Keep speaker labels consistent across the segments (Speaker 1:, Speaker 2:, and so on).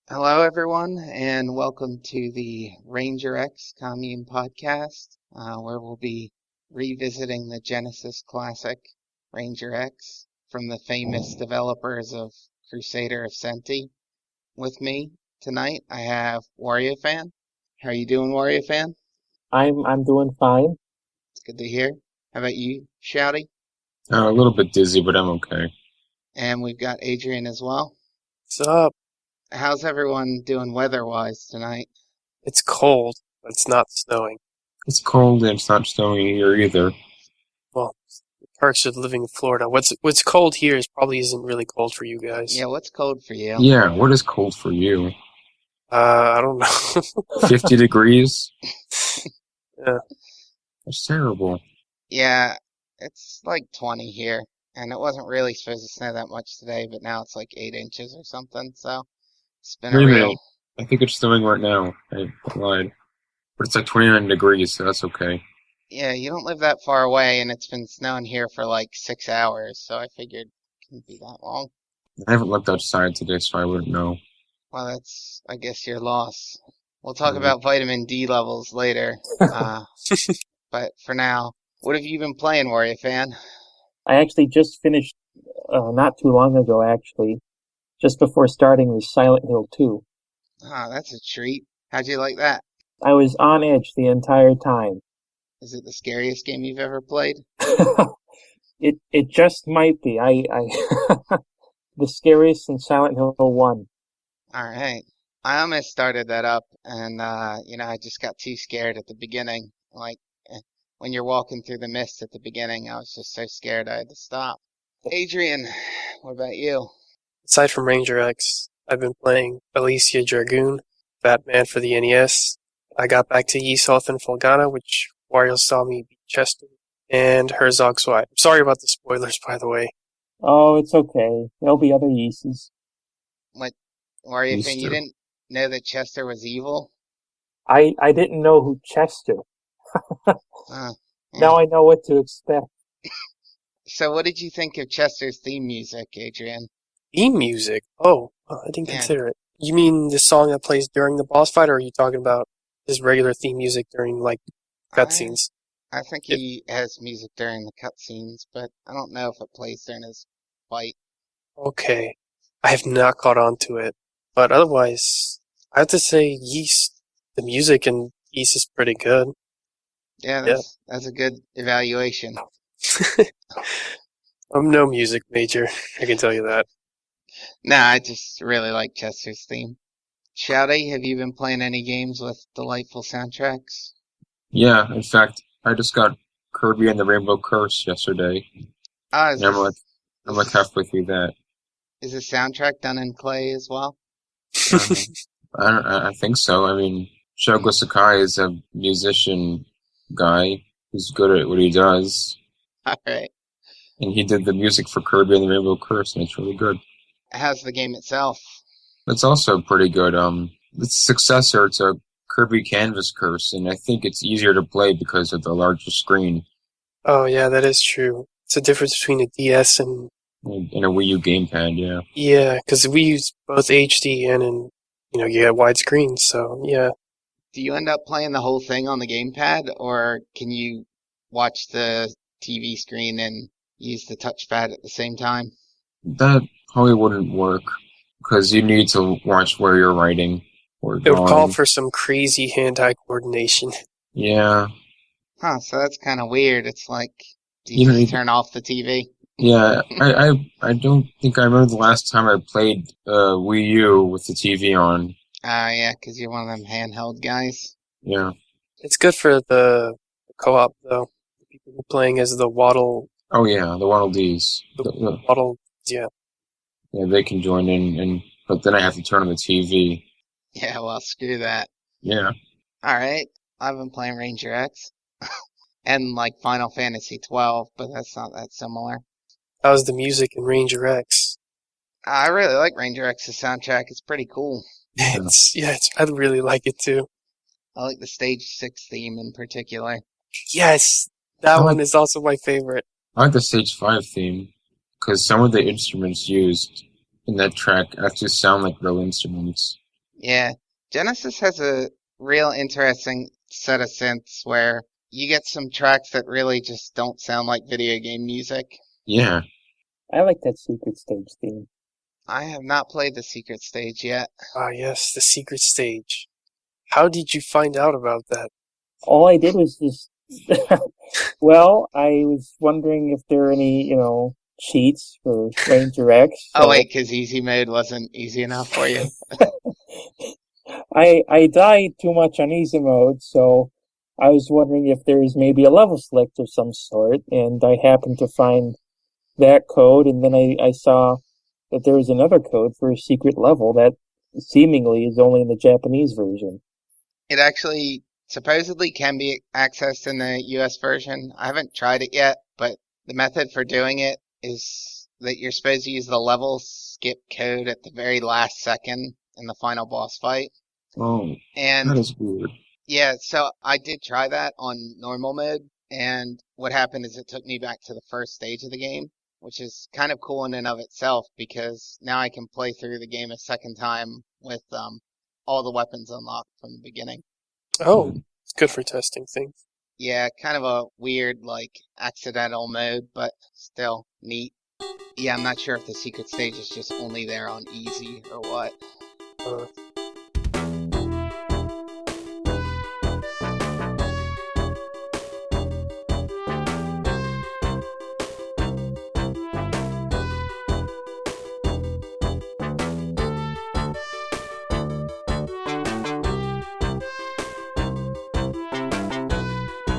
Speaker 1: Hello, everyone, and welcome to the Ranger X Commune podcast, where we'll be revisiting the Genesis classic Ranger X from the famous developers of Crusader of Senti. With me tonight, I have Wario Fan. How are you doing, Wario Fan?
Speaker 2: I'm doing fine.
Speaker 1: It's good to hear. How about you, Shouty?
Speaker 3: A little bit dizzy, but I'm okay.
Speaker 1: And we've got Adrian as well.
Speaker 4: What's up?
Speaker 1: How's everyone doing weather-wise tonight?
Speaker 4: It's cold, but it's not snowing.
Speaker 3: It's cold and it's not snowing here either.
Speaker 4: Well, the perks of living in Florida. What's cold here is probably isn't really cold for you guys.
Speaker 1: Yeah, what's cold for you?
Speaker 3: Yeah, what is cold for you?
Speaker 4: I don't know.
Speaker 3: 50 degrees?
Speaker 4: Yeah.
Speaker 3: That's terrible.
Speaker 1: Yeah, it's like 20 here, and it wasn't really supposed to snow that much today, but now it's like 8 inches or something, so it's been
Speaker 3: Wait
Speaker 1: a
Speaker 3: a
Speaker 1: real...
Speaker 3: minute. I think it's snowing right now. I lied. But it's like 29 degrees, so that's okay.
Speaker 1: Yeah, you don't live that far away, and it's been snowing here for like 6 hours, so I figured it couldn't be that long.
Speaker 3: I haven't looked outside today, so I wouldn't know.
Speaker 1: Well, that's, I guess, your loss. We'll talk about vitamin D levels later, but for now, what have you been playing, Warrior Fan?
Speaker 2: I actually just finished, not too long ago, actually, just before starting the Silent Hill 2.
Speaker 1: Ah, that's a treat. How'd you like that?
Speaker 2: I was on edge the entire time.
Speaker 1: Is it the scariest game you've ever played?
Speaker 2: It just might be. The scariest in Silent Hill 1.
Speaker 1: All right. I almost started that up, and I just got too scared at the beginning. Like when you're walking through the mist at the beginning, I was just so scared I had to stop. Adrian, what about you?
Speaker 4: Aside from Ranger X, I've been playing Alicia Dragoon, Batman for the NES. I got back to Yeesoth and Fulgana, which Wario saw me beat Chester, and Herzog's Wife. Sorry about the spoilers, by the way.
Speaker 2: Oh, it's okay. There'll be other Yeeses.
Speaker 1: What, Wario Fan, you
Speaker 3: Easter.
Speaker 1: didn't know that Chester was evil?
Speaker 2: I didn't know who Chester.
Speaker 1: Uh,
Speaker 2: Now I know what to expect.
Speaker 1: So what did you think of Chester's theme music, Adrian?
Speaker 4: Theme music? Oh, I didn't
Speaker 1: Yeah.
Speaker 4: consider it. You mean the song that plays during the boss fight, or are you talking about his regular theme music during, like, cutscenes?
Speaker 1: I think he has music during the cutscenes, but I don't know if it plays during his fight.
Speaker 4: Okay. I have not caught on to it. But otherwise, I have to say Yeast, the music in Yeast is pretty good.
Speaker 1: Yeah,
Speaker 4: Yeah.
Speaker 1: that's a good evaluation.
Speaker 4: I'm no music major, I can tell you that.
Speaker 1: Nah, I just really like Chester's theme. Shouty, have you been playing any games with delightful soundtracks?
Speaker 3: Yeah, in fact, I just got Kirby and the Rainbow Curse yesterday.
Speaker 1: Ah, is
Speaker 3: And I'm
Speaker 1: this,
Speaker 3: like halfway through that.
Speaker 1: is the soundtrack done in clay as well?
Speaker 3: I think so. I mean, Shogo Sakai is a musician guy who's good at what he does.
Speaker 1: Alright.
Speaker 3: And he did the music for Kirby and the Rainbow Curse, and it's really good.
Speaker 1: How's the game itself?
Speaker 3: It's also pretty good. It's a successor to Kirby Canvas Curse, and I think it's easier to play because of the larger screen
Speaker 4: Oh yeah, that is true. It's a difference between a DS and
Speaker 3: and a Wii U gamepad, yeah.
Speaker 4: yeah, because we use both HD and you get widescreen, so yeah.
Speaker 1: Do you end up playing the whole thing on the gamepad, or can you watch the TV screen and use the touchpad at the same time?
Speaker 3: That probably wouldn't work because you need to watch where you're writing or
Speaker 4: It would call
Speaker 3: drawing.
Speaker 4: for some crazy hand-eye coordination.
Speaker 3: Yeah,
Speaker 1: Huh, so that's kind of weird. It's like, do
Speaker 3: you
Speaker 1: you
Speaker 3: know,
Speaker 1: just turn off the TV?
Speaker 3: yeah. I don't think I remember the last time I played Wii U with the TV on.
Speaker 1: Yeah, 'cause you're one of them handheld guys.
Speaker 3: Yeah.
Speaker 4: It's good for the co-op though. The people who are playing as the Waddle,
Speaker 3: Oh yeah, the Waddle Dees.
Speaker 4: Waddle, yeah.
Speaker 3: Yeah, they can join in, but then I have to turn on the TV.
Speaker 1: Yeah, well, screw that.
Speaker 3: Yeah.
Speaker 1: Alright, I've been playing Ranger X. And like Final Fantasy 12, but that's not that similar.
Speaker 4: How's the music in Ranger X?
Speaker 1: I really like Ranger X's soundtrack. It's pretty cool.
Speaker 4: I really like it too.
Speaker 1: I like the Stage 6 theme in particular.
Speaker 4: Yes, that
Speaker 3: I
Speaker 4: one
Speaker 3: like
Speaker 4: is also my favorite.
Speaker 3: I like the Stage 5 theme because some of the instruments used in that track actually sound like real instruments.
Speaker 1: Yeah, Genesis has a real interesting set of synths where you get some tracks that really just don't sound like video game music.
Speaker 3: Yeah.
Speaker 2: I like that secret stage theme.
Speaker 1: I have not played the secret stage yet.
Speaker 4: Ah, yes, the secret stage. How did you find out about that?
Speaker 2: All I did was just, well, I was wondering if there are any, cheats for Ranger X.
Speaker 1: Oh
Speaker 2: So
Speaker 1: wait, because easy mode wasn't easy enough for you?
Speaker 2: I died too much on easy mode, so I was wondering if there was maybe a level select of some sort, and I happened to find that code, and then I saw that there was another code for a secret level that seemingly is only in the Japanese version.
Speaker 1: It actually supposedly can be accessed in the US version. I haven't tried it yet, but the method for doing it is that you're supposed to use the level skip code at the very last second in the final boss fight.
Speaker 3: Oh,
Speaker 1: And
Speaker 3: that is weird.
Speaker 1: yeah, so I did try that on normal mode, and what happened is it took me back to the first stage of the game, which is kind of cool in and of itself because now I can play through the game a second time with all the weapons unlocked from the beginning.
Speaker 4: Oh, it's good for testing things.
Speaker 1: Yeah, kind of a weird, like, accidental mode, but still neat. Yeah, I'm not sure if the secret stage is just only there on easy or what.
Speaker 4: Uh,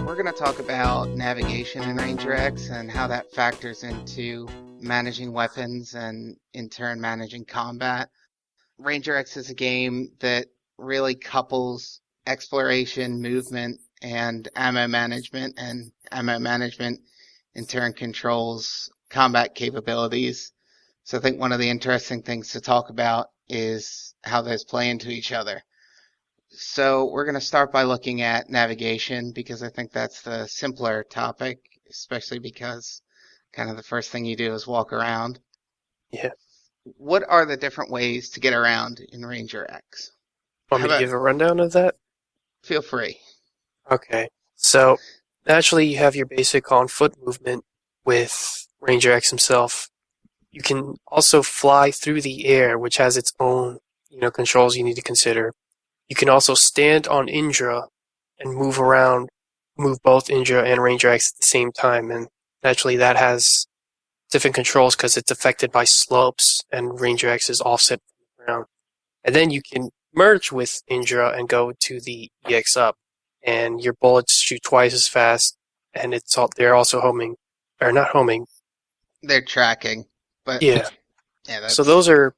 Speaker 1: We're going to talk about navigation in Ranger X and how that factors into managing weapons and in turn managing combat. Ranger X is a game that really couples exploration, movement, and ammo management, and ammo management in turn controls combat capabilities. So I think one of the interesting things to talk about is how those play into each other. So we're going to start by looking at navigation because I think that's the simpler topic, especially because kind of the first thing you do is walk around.
Speaker 4: yeah.
Speaker 1: What are the different ways to get around in Ranger X?
Speaker 4: Want
Speaker 1: How
Speaker 4: me to
Speaker 1: about
Speaker 4: give a rundown of that?
Speaker 1: feel free?
Speaker 4: Okay. So, naturally, you have your basic on foot movement with Ranger X himself. You can also fly through the air, which has its own, controls you need to consider. You can also stand on Indra and move around, move both Indra and Ranger X at the same time. And naturally, that has different controls because it's affected by slopes, and Ranger X is offset from the ground. And then you can merge with Indra and go to the EX up, and your bullets shoot twice as fast, and they're also homing, or not homing.
Speaker 1: They're tracking, but
Speaker 4: Yeah.
Speaker 1: yeah,
Speaker 4: So
Speaker 1: that's
Speaker 4: those are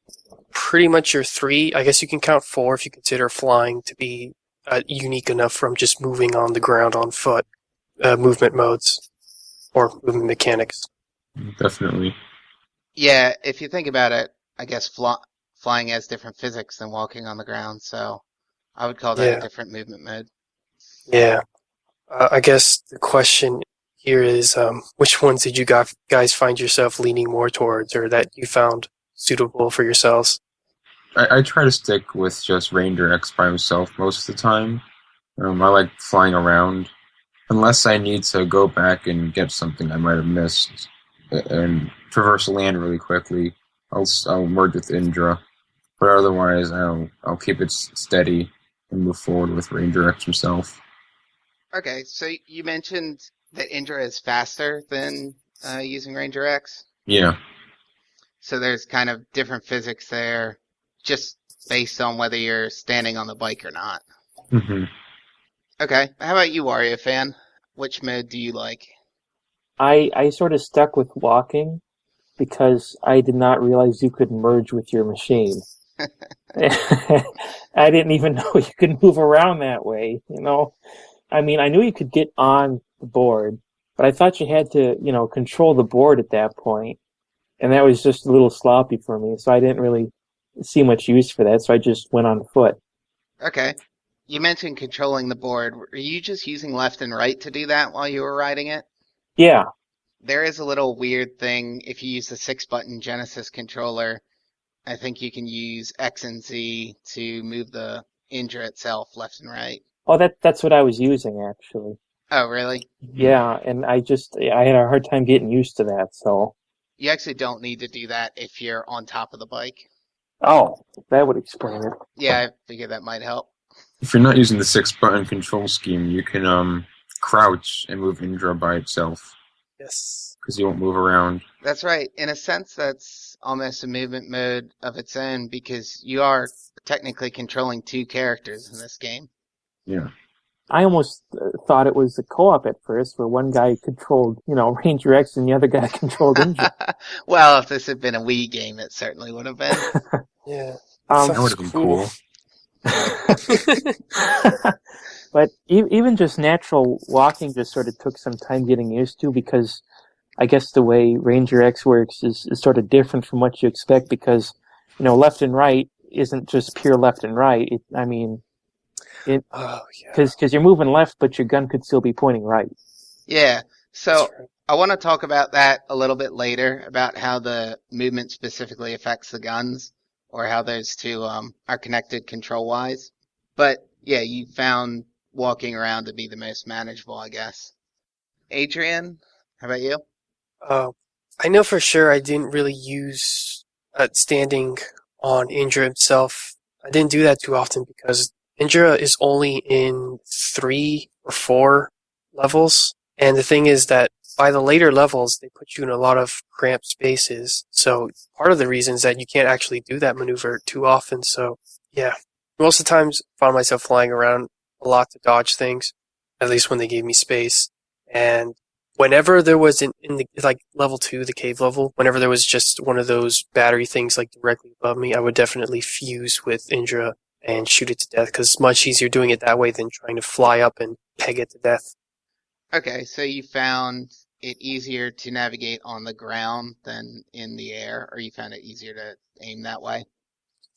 Speaker 4: pretty much your three. I guess you can count four if you consider flying to be unique enough from just moving on the ground on foot, movement modes or movement mechanics.
Speaker 3: Definitely.
Speaker 1: yeah. If you think about it, I guess flying has different physics than walking on the ground, so I would call that a
Speaker 4: Yeah,
Speaker 1: different movement mode.
Speaker 4: yeah. I guess the question here is, which ones did you guys find yourself leaning more towards, or that you found suitable for yourselves?
Speaker 3: I try to stick with just Ranger X by himself most of the time. I like flying around. Unless I need to go back and get something I might have missed and traverse the land really quickly, I'll merge with Indra. But otherwise, I'll keep it steady and move forward with Ranger X himself.
Speaker 1: Okay, so you mentioned that Indra is faster than using Ranger X.
Speaker 3: Yeah.
Speaker 1: So there's kind of different physics there, just based on whether you're standing on the bike or not.
Speaker 3: hmm
Speaker 1: Okay, how about you, Wario fan? Which mode do you like?
Speaker 2: I sort of stuck with walking because I did not realize you could merge with your machine. I didn't even know you could move around that way. I mean, I knew you could get on the board, but I thought you had to control the board at that point, and that was just a little sloppy for me, so I didn't really see much use for that, so I just went on foot.
Speaker 1: Okay, you mentioned controlling the board. Were you just using left and right to do that while you were riding it?
Speaker 2: Yeah,
Speaker 1: There is a little weird thing if you use the 6-button Genesis controller. I think you can use X and Z to move the Indra itself left and right.
Speaker 2: Oh, that's what I was using actually.
Speaker 1: Oh, really?
Speaker 2: Yeah, and I had a hard time getting used to that. So,
Speaker 1: You actually don't need to do that if you're on top of the bike.
Speaker 2: oh, that would explain it.
Speaker 1: Yeah, I figure that might help.
Speaker 3: If you're not using the 6-button control scheme, you can crouch and move Indra by itself
Speaker 4: Yes.
Speaker 3: because you won't move around.
Speaker 1: That's right. In a sense, that's almost a movement mode of its own because you are technically controlling two characters in this game.
Speaker 3: Yeah.
Speaker 2: I almost thought it was a co-op at first, where one guy controlled, Ranger X and the other guy controlled Indra.
Speaker 1: Well, if this had been a Wii game, it certainly would have been.
Speaker 4: Yeah.
Speaker 3: That would
Speaker 4: Sounds
Speaker 3: have been cool.
Speaker 2: But even just natural walking just sort of took some time getting used to, because I guess the way Ranger X works is sort of different from what you expect, because, left and right isn't just pure left and right.
Speaker 4: Oh, yeah.
Speaker 2: Because you're moving left, but your gun could still be pointing right.
Speaker 1: Yeah, so
Speaker 4: That's right.
Speaker 1: I want to talk about that a little bit later, about how the movement specifically affects the guns, or how those two are connected control-wise. But yeah, you found walking around to be the most manageable, I guess. Adrian, how about you?
Speaker 4: Uh, I know for sure I didn't really use standing on Indra himself. I didn't do that too often because Indra is only in 3 or 4 levels. And the thing is that by the later levels, they put you in a lot of cramped spaces. So part of the reason is that you can't actually do that maneuver too often. So yeah, most of the times I found myself flying around a lot to dodge things, at least when they gave me space. And whenever there was in the like level 2, the cave level, whenever there was just one of those battery things like directly above me, I would definitely fuse with Indra and shoot it to death because it's much easier doing it that way than trying to fly up and peg it to death.
Speaker 1: Okay, so you found it easier to navigate on the ground than in the air, or you found it easier to aim that way?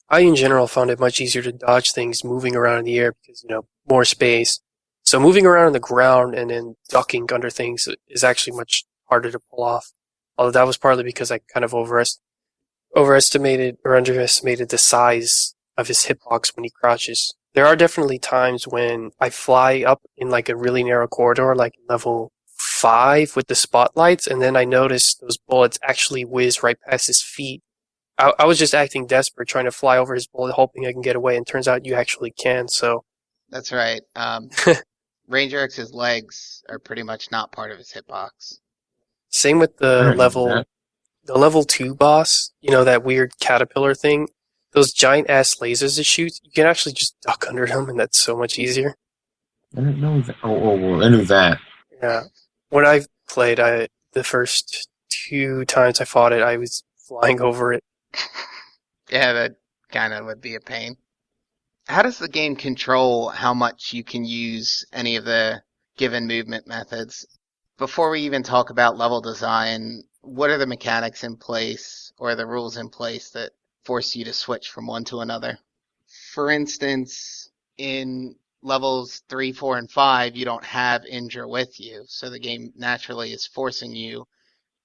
Speaker 4: I, in general, found it much easier to dodge things moving around in the air because, more space. So moving around on the ground and then ducking under things is actually much harder to pull off. Although that was partly because I kind of overestimated or underestimated the size of his hitbox when he crouches. There are definitely times when I fly up in like a really narrow corridor, like level 5 with the spotlights, and then I notice those bullets actually whiz right past his feet. I was just acting desperate, trying to fly over his bullet, hoping I can get away, and turns out you actually can, so.
Speaker 1: That's right. Ranger X's legs are pretty much not part of his hitbox.
Speaker 4: Same with
Speaker 3: I didn't know that.
Speaker 4: the level 2 boss, that weird caterpillar thing. Those giant ass lasers it shoots, you can actually just duck under them, and that's so much easier.
Speaker 3: I didn't know that. Well, I knew that.
Speaker 4: Yeah. When I played, the first 2 times I fought it, I was flying over it.
Speaker 1: Yeah, that kind of would be a pain. How does the game control how much you can use any of the given movement methods? Before we even talk about level design, what are the mechanics in place or the rules in place that force you to switch from one to another? For instance, in levels 3, 4, and 5, you don't have Indra with you, so the game naturally is forcing you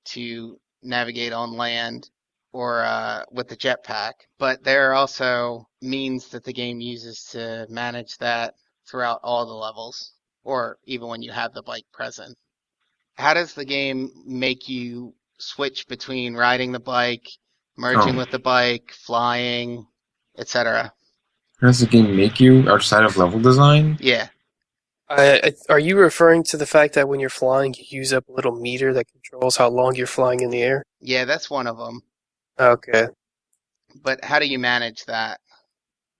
Speaker 1: to navigate on land or with the jetpack. But there are also means that the game uses to manage that throughout all the levels, or even when you have the bike present. How does the game make you switch between riding the bike, merging
Speaker 3: Oh,
Speaker 1: with the bike, flying, etc.?
Speaker 3: how does the game make you outside of level design?
Speaker 1: Yeah,
Speaker 4: Are you referring to the fact that when you're flying, you use up a little meter that controls how long you're flying in the air?
Speaker 1: yeah, that's one of them.
Speaker 4: Okay.
Speaker 1: But how do you manage that?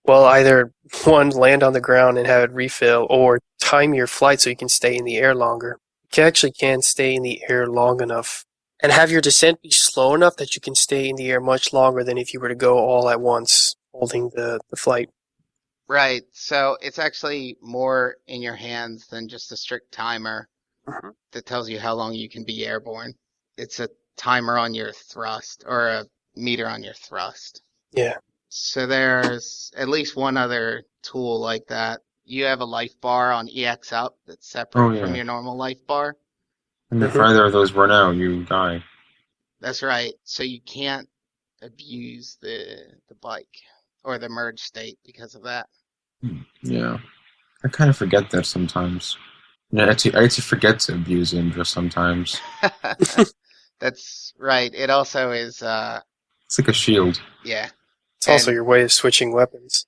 Speaker 4: Well, either one, land on the ground and have it refill, or time your flight so you can stay in the air longer. You actually can stay in the air long enough and have your descent be slow enough that you can stay in the air much longer than if you were to go all at once holding the flight.
Speaker 1: Right, so it's actually more in your hands than just a strict timer
Speaker 4: Mhm.
Speaker 1: that tells you how long you can be airborne. It's a timer on your thrust, or a meter on your thrust.
Speaker 4: Yeah.
Speaker 1: So there's at least one other tool like that. You have a life bar on EX up that's
Speaker 3: Oh
Speaker 1: separate from
Speaker 3: yeah.
Speaker 1: your normal life bar.
Speaker 3: And if
Speaker 4: Mhm.
Speaker 3: either of those run out, you die.
Speaker 1: That's right. So you can't abuse the bike or the merge state because of that.
Speaker 3: Yeah. I kind of forget that sometimes. I actually forget to abuse Indra sometimes.
Speaker 1: That's right. It also is,
Speaker 3: It's like a shield.
Speaker 1: yeah.
Speaker 4: It's also
Speaker 1: And
Speaker 4: your way of switching weapons.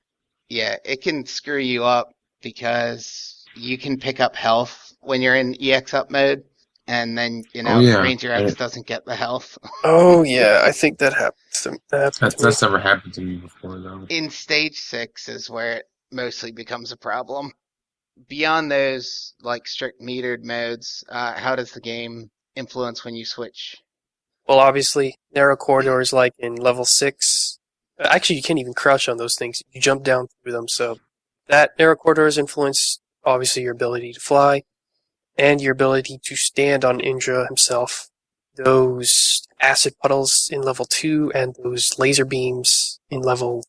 Speaker 1: yeah, it can screw you up because you can pick up health when you're in EX up mode, and then,
Speaker 3: Oh yeah,
Speaker 1: Ranger X doesn't get the health.
Speaker 4: Oh yeah, I think that happened to me.
Speaker 3: that's never happened to me before though.
Speaker 1: In stage 6 is where it mostly becomes a problem. Beyond those, like, strict metered modes, how does the game influence when you switch?
Speaker 4: Well, obviously, narrow corridors like in level 6. Actually, you can't even crouch on those things. You jump down through them, so that narrow corridors influence, obviously, your ability to fly and your ability to stand on Indra himself. Those acid puddles in level 2 and those laser beams in level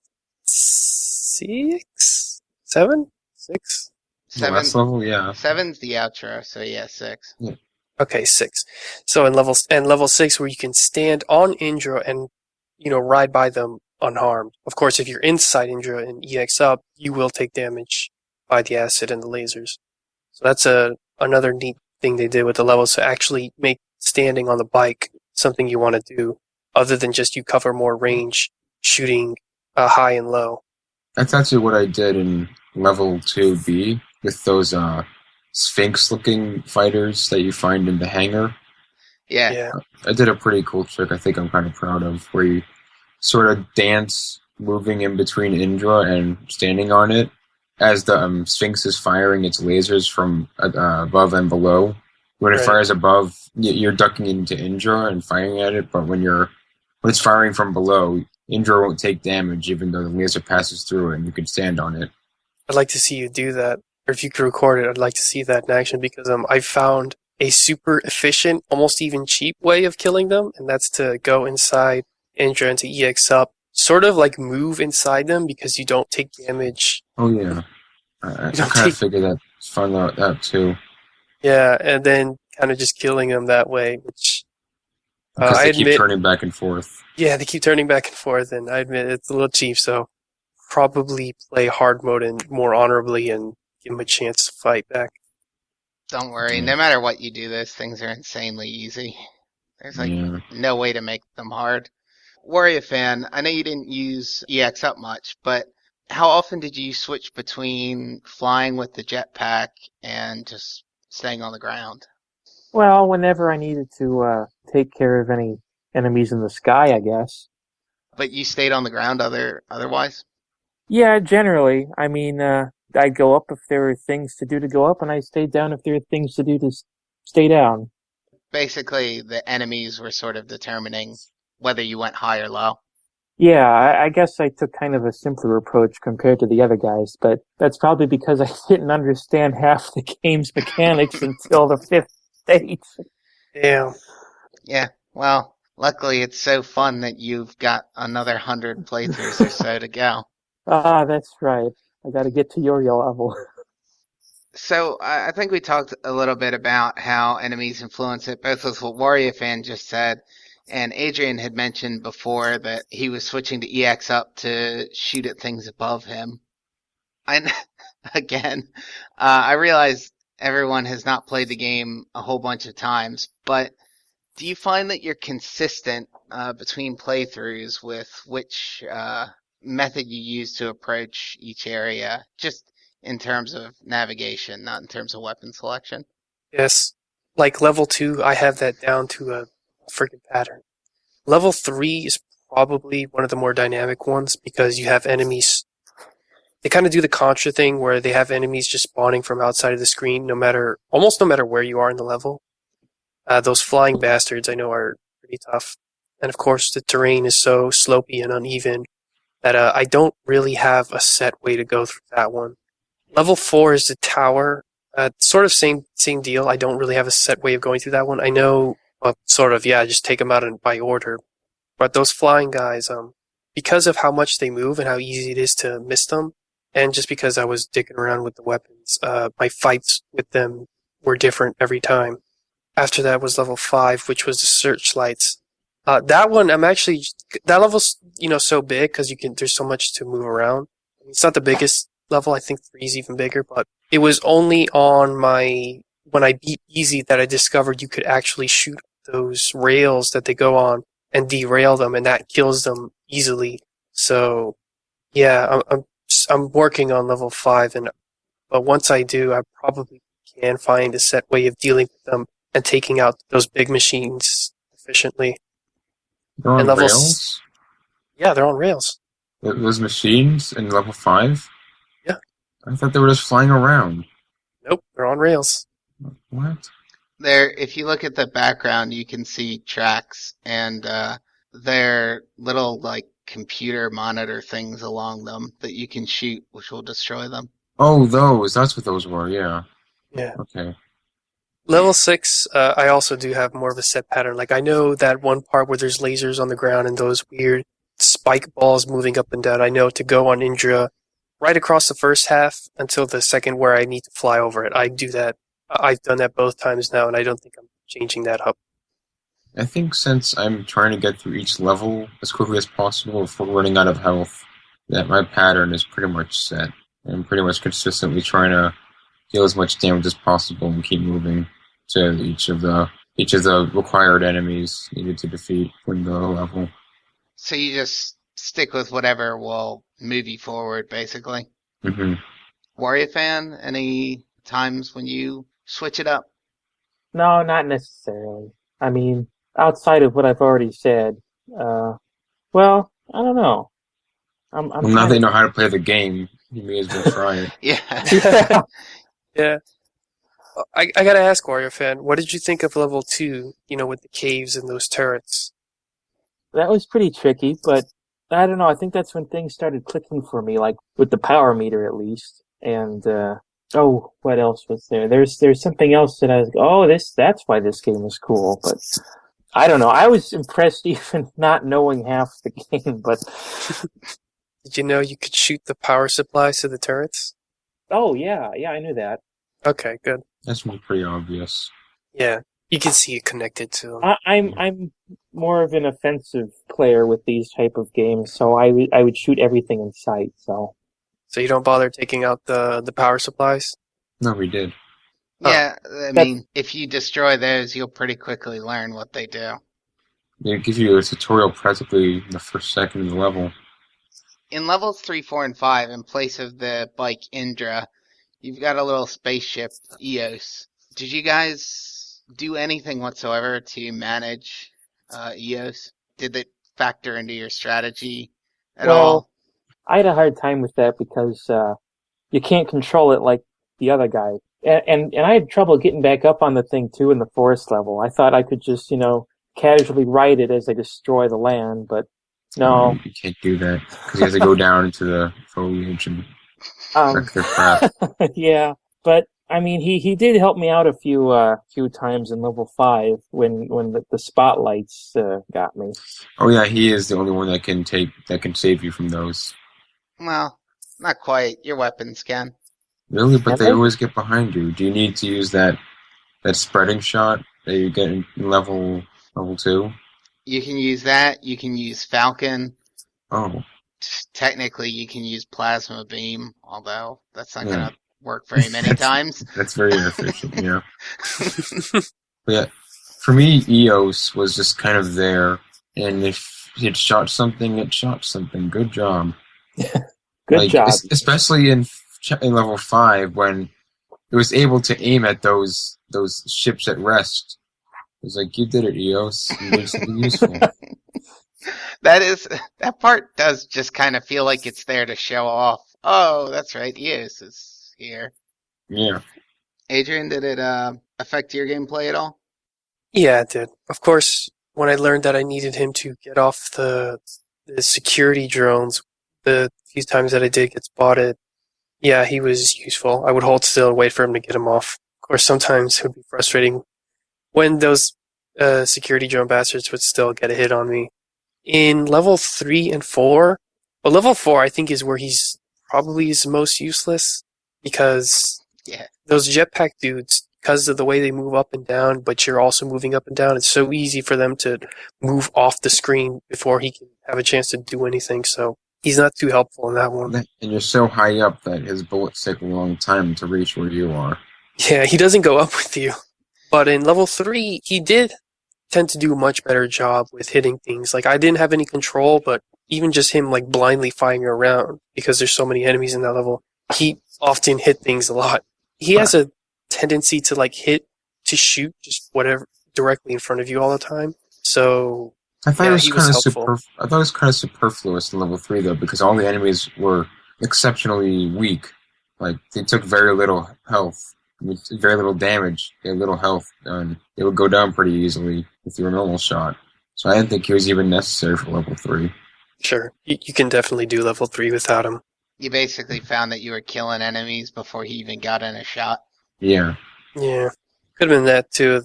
Speaker 4: 6? 7? 6?
Speaker 3: The last
Speaker 1: Seven,
Speaker 3: level, yeah.
Speaker 1: 7's the outro, so yeah, 6.
Speaker 3: Yeah.
Speaker 4: Okay, 6. So in level 6 where you can stand on Indra and, ride by them unharmed. Of course, if you're inside Indra and EX up, you will take damage by the acid and the lasers. So that's another neat thing they did with the levels to actually make standing on the bike something you want to do, other than just you cover more range shooting high and low.
Speaker 3: That's actually what I did in level 2B with those Sphinx-looking fighters that you find in the hangar.
Speaker 1: Yeah.
Speaker 3: I did a pretty cool trick I think I'm kind of proud of, where you sort of dance moving in between Indra and standing on it as the Sphinx is firing its lasers from above and below. When it fires above, you're ducking into Indra and firing at it, but when it's firing from below, Indra won't take damage even though the laser passes through it and you can stand on it.
Speaker 4: I'd like to see you do that. Or if you could record it, I'd like to see that in action because I found a super efficient, almost even cheap way of killing them, and that's to go inside Indra and to EX up, sort of like move inside them because you don't take damage.
Speaker 3: Oh yeah, I kind of figured that found out that too.
Speaker 4: Yeah, and then kind of just killing them that way, which
Speaker 3: Because
Speaker 4: I
Speaker 3: they
Speaker 4: admit,
Speaker 3: keep turning back and forth.
Speaker 4: Yeah, they keep turning back and forth, and I admit it's a little cheap, so probably play hard mode and more honorably and give them a chance to fight back.
Speaker 1: Don't worry, no matter what you do, those things are insanely easy. There's no way to make them hard. Warrior fan, I know you didn't use EX up much, but how often did you switch between flying with the jetpack and just staying on the ground?
Speaker 2: Well, whenever I needed to take care of any enemies in the sky, I guess.
Speaker 1: But you stayed on the ground otherwise?
Speaker 2: Yeah, generally. I mean, I'd go up if there were things to do to go up, and I stayed down if there were things to do to stay down.
Speaker 1: Basically, the enemies were sort of determining whether you went high or low.
Speaker 2: Yeah, I guess I took kind of a simpler approach compared to the other guys, but that's probably because I didn't understand half the game's mechanics until the 5th stage.
Speaker 4: Damn.
Speaker 1: Yeah, well, luckily it's so fun that you've got another 100 playthroughs or so to go.
Speaker 2: Ah, that's right. I gotta get to your level.
Speaker 1: So I think we talked a little bit about how enemies influence it, both with what Warrior Fan just said, and Adrian had mentioned before that he was switching to EX up to shoot at things above him. And again, I realize everyone has not played the game a whole bunch of times, but do you find that you're consistent between playthroughs with which method you use to approach each area, just in terms of navigation, not in terms of weapon selection?
Speaker 4: Yes. Like level 2, I have that down to a freaking pattern. Level 3 is probably one of the more dynamic ones because you have enemies. They kind of do the Contra thing where they have enemies just spawning from outside of the screen, almost no matter where you are in the level. Those flying bastards I know are pretty tough. And of course, the terrain is so slopey and uneven that I don't really have a set way to go through that one. Level 4 is the tower. Sort of same deal. I don't really have a set way of going through that one. I know, just take them out by order. But those flying guys, because of how much they move and how easy it is to miss them, and just because I was dicking around with the weapons, my fights with them were different every time. After that was level 5, which was the searchlights. That one, that level's, so big because there's so much to move around. It's not the biggest level. I think 3 is even bigger, but it was only when I beat easy that I discovered you could actually shoot those rails that they go on and derail them, and that kills them easily. So, yeah, I'm working on level 5, but once I do, I probably can find a set way of dealing with them and taking out those big machines efficiently.
Speaker 3: They're
Speaker 4: And
Speaker 3: on rails?
Speaker 4: yeah, they're on rails.
Speaker 3: Those machines in level 5?
Speaker 4: Yeah.
Speaker 3: I thought they were just flying around.
Speaker 4: Nope, they're on rails.
Speaker 3: What?
Speaker 1: There, if you look at the background, you can see tracks, and they're little like computer monitor things along them that you can shoot, which will destroy them.
Speaker 3: Oh, those. That's what those were, yeah.
Speaker 4: Yeah.
Speaker 3: Okay.
Speaker 4: Level 6, I also do have more of a set pattern. Like, I know that one part where there's lasers on the ground and those weird spike balls moving up and down. I know to go on Indra right across the first half until the second where I need to fly over it. I do that. I've done that both times now, and I don't think I'm changing that up.
Speaker 3: I think since I'm trying to get through each level as quickly as possible before running out of health, that my pattern is pretty much set. I'm pretty much consistently trying to deal as much damage as possible and keep moving to each of the required enemies needed to defeat in the level.
Speaker 1: So you just stick with whatever will move you forward, basically.
Speaker 3: Mm-hmm.
Speaker 1: Warrior fan, any times when you switch it up?
Speaker 2: No, not necessarily. I mean, outside of what I've already said, well, I don't know. I'm
Speaker 3: Well, now they know how to play the game. You may as well try it.
Speaker 1: Yeah.
Speaker 4: Yeah. I gotta ask, Warrior fan, what did you think of level 2, with the caves and those turrets?
Speaker 2: That was pretty tricky, but I don't know. I think that's when things started clicking for me, like with the power meter at least. And what else was there? There's something else that I was that's why this game was cool. But I don't know. I was impressed even not knowing half the game. But
Speaker 4: Did you know you could shoot the power supplies to the turrets?
Speaker 2: oh yeah, I knew that.
Speaker 4: Okay, good.
Speaker 3: That's pretty obvious.
Speaker 4: Yeah, you can see it connected to them.
Speaker 2: I'm more of an offensive player with these type of games, so I would shoot everything in sight. So
Speaker 4: you don't bother taking out the power supplies?
Speaker 3: No, we did.
Speaker 1: Yeah, I mean, if you destroy those, you'll pretty quickly learn what they do.
Speaker 3: They give you a tutorial practically in the first second of the level.
Speaker 1: In levels 3, 4, and 5, in place of the bike Indra, you've got a little spaceship, EOS. Did you guys do anything whatsoever to manage EOS? Did it factor into your strategy at all?
Speaker 2: I had a hard time with that because you can't control it like the other guy. And I had trouble getting back up on the thing too in the forest level. I thought I could just, casually ride it as I destroy the land, but no.
Speaker 3: You can't do that because you have to go down into the foliage and wreck their crap.
Speaker 2: Yeah, but I mean, he did help me out a few times in level 5 when the spotlights got me.
Speaker 3: Oh yeah, he is the only one that can save you from those.
Speaker 1: Well, not quite. Your weapons can.
Speaker 3: Really, but they always get behind you. Do you need to use that spreading shot that you get in level 2?
Speaker 1: You can use that. You can use Falcon.
Speaker 3: Oh.
Speaker 1: Technically, you can use Plasma Beam, although that's not going to work very many times.
Speaker 3: That's very inefficient, yeah. But yeah, for me, EOS was just kind of there, and if it shot something, it shot something. Good job.
Speaker 2: Good job.
Speaker 3: Especially in level 5 when it was able to aim at those ships at rest. It was like, you did it, EOS. You did something useful.
Speaker 1: That part does just kind of feel like it's there to show off. Oh, that's right, EOS is here.
Speaker 3: Yeah.
Speaker 1: Adrian, did it affect your gameplay at all?
Speaker 4: Yeah, it did. Of course, when I learned that I needed him to get off the security drones, the few times that I did get spotted, yeah, he was useful. I would hold still and wait for him to get him off. Of course, sometimes it would be frustrating when those security drone bastards would still get a hit on me. In level 3 and 4, well, level 4 I think is where he's probably his most useless because those jetpack dudes because of the way they move up and down, but you're also moving up and down, it's so easy for them to move off the screen before he can have a chance to do anything. So he's not too helpful in that one.
Speaker 3: And you're so high up that his bullets take a long time to reach where you are.
Speaker 4: Yeah, he doesn't go up with you. But in level 3, he did tend to do a much better job with hitting things. Like, I didn't have any control, but even just him, like, blindly firing around, because there's so many enemies in that level, he often hit things a lot. He has a tendency to, like, shoot just whatever directly in front of you all the time. So,
Speaker 3: I thought
Speaker 4: yeah, he was helpful.
Speaker 3: I thought it was kind of superfluous in level 3 though, because all the enemies were exceptionally weak. Like they took very little health, very little damage, they had little health, and they would go down pretty easily with your normal shot. So I didn't think he was even necessary for level 3.
Speaker 4: Sure, you can definitely do level 3 without him.
Speaker 1: You basically found that you were killing enemies before he even got in a shot.
Speaker 3: Yeah.
Speaker 4: Yeah, could have been that too,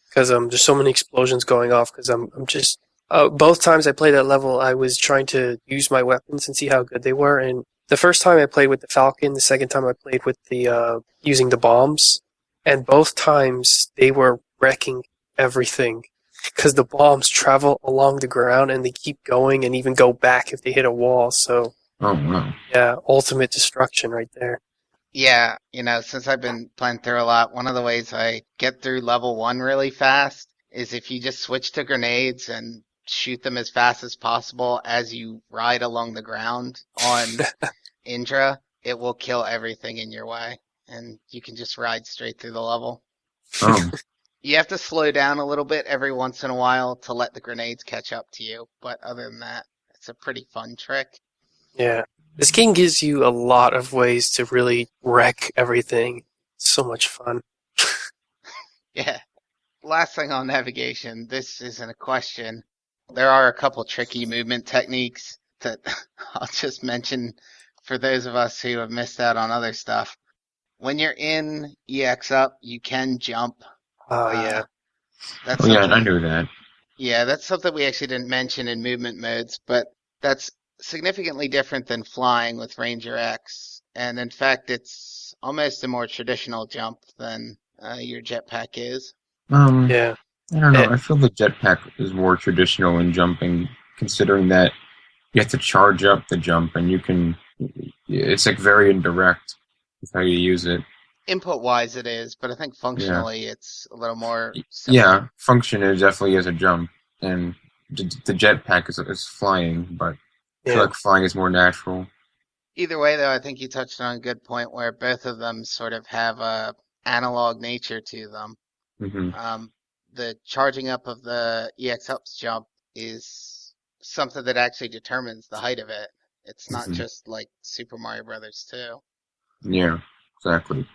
Speaker 4: because there's so many explosions going off. Because I'm just both times I played that level, I was trying to use my weapons and see how good they were. And the first time I played with the Falcon, the second time I played with the using the bombs, and both times they were wrecking everything because the bombs travel along the ground and they keep going and even go back if they hit a wall. So,
Speaker 3: Oh wow.
Speaker 4: yeah, ultimate destruction right there.
Speaker 1: Yeah, since I've been playing through a lot, one of the ways I get through level 1 really fast is if you just switch to grenades and shoot them as fast as possible as you ride along the ground on Indra, it will kill everything in your way, and you can just ride straight through the level.
Speaker 3: Oh.
Speaker 1: You have to slow down a little bit every once in a while to let the grenades catch up to you, but other than that, it's a pretty fun trick.
Speaker 4: Yeah. This game gives you a lot of ways to really wreck everything. It's so much fun.
Speaker 1: Yeah. Last thing on navigation, this isn't a question. There are a couple tricky movement techniques that I'll just mention for those of us who have missed out on other stuff. When you're in EX up, you can jump.
Speaker 4: Oh, yeah.
Speaker 1: That's
Speaker 3: Oh, yeah, I knew that.
Speaker 1: Yeah, that's something we actually didn't mention in movement modes, but that's significantly different than flying with Ranger X. And in fact, it's almost a more traditional jump than your jetpack is.
Speaker 4: Yeah.
Speaker 3: I don't know. I feel the jetpack is more traditional in jumping, considering that you have to charge up the jump, and it's like very indirect with how you use it.
Speaker 1: Input-wise it is, but I think functionally it's a little more simple.
Speaker 3: Yeah, function is definitely as a jump, and the jetpack is flying, but I feel like flying is more natural.
Speaker 1: Either way, though, I think you touched on a good point where both of them sort of have a analog nature to them.
Speaker 3: Mm-hmm.
Speaker 1: The charging up of the EX Ups jump is something that actually determines the height of it. It's not just like Super Mario Brothers 2.
Speaker 3: Yeah, exactly.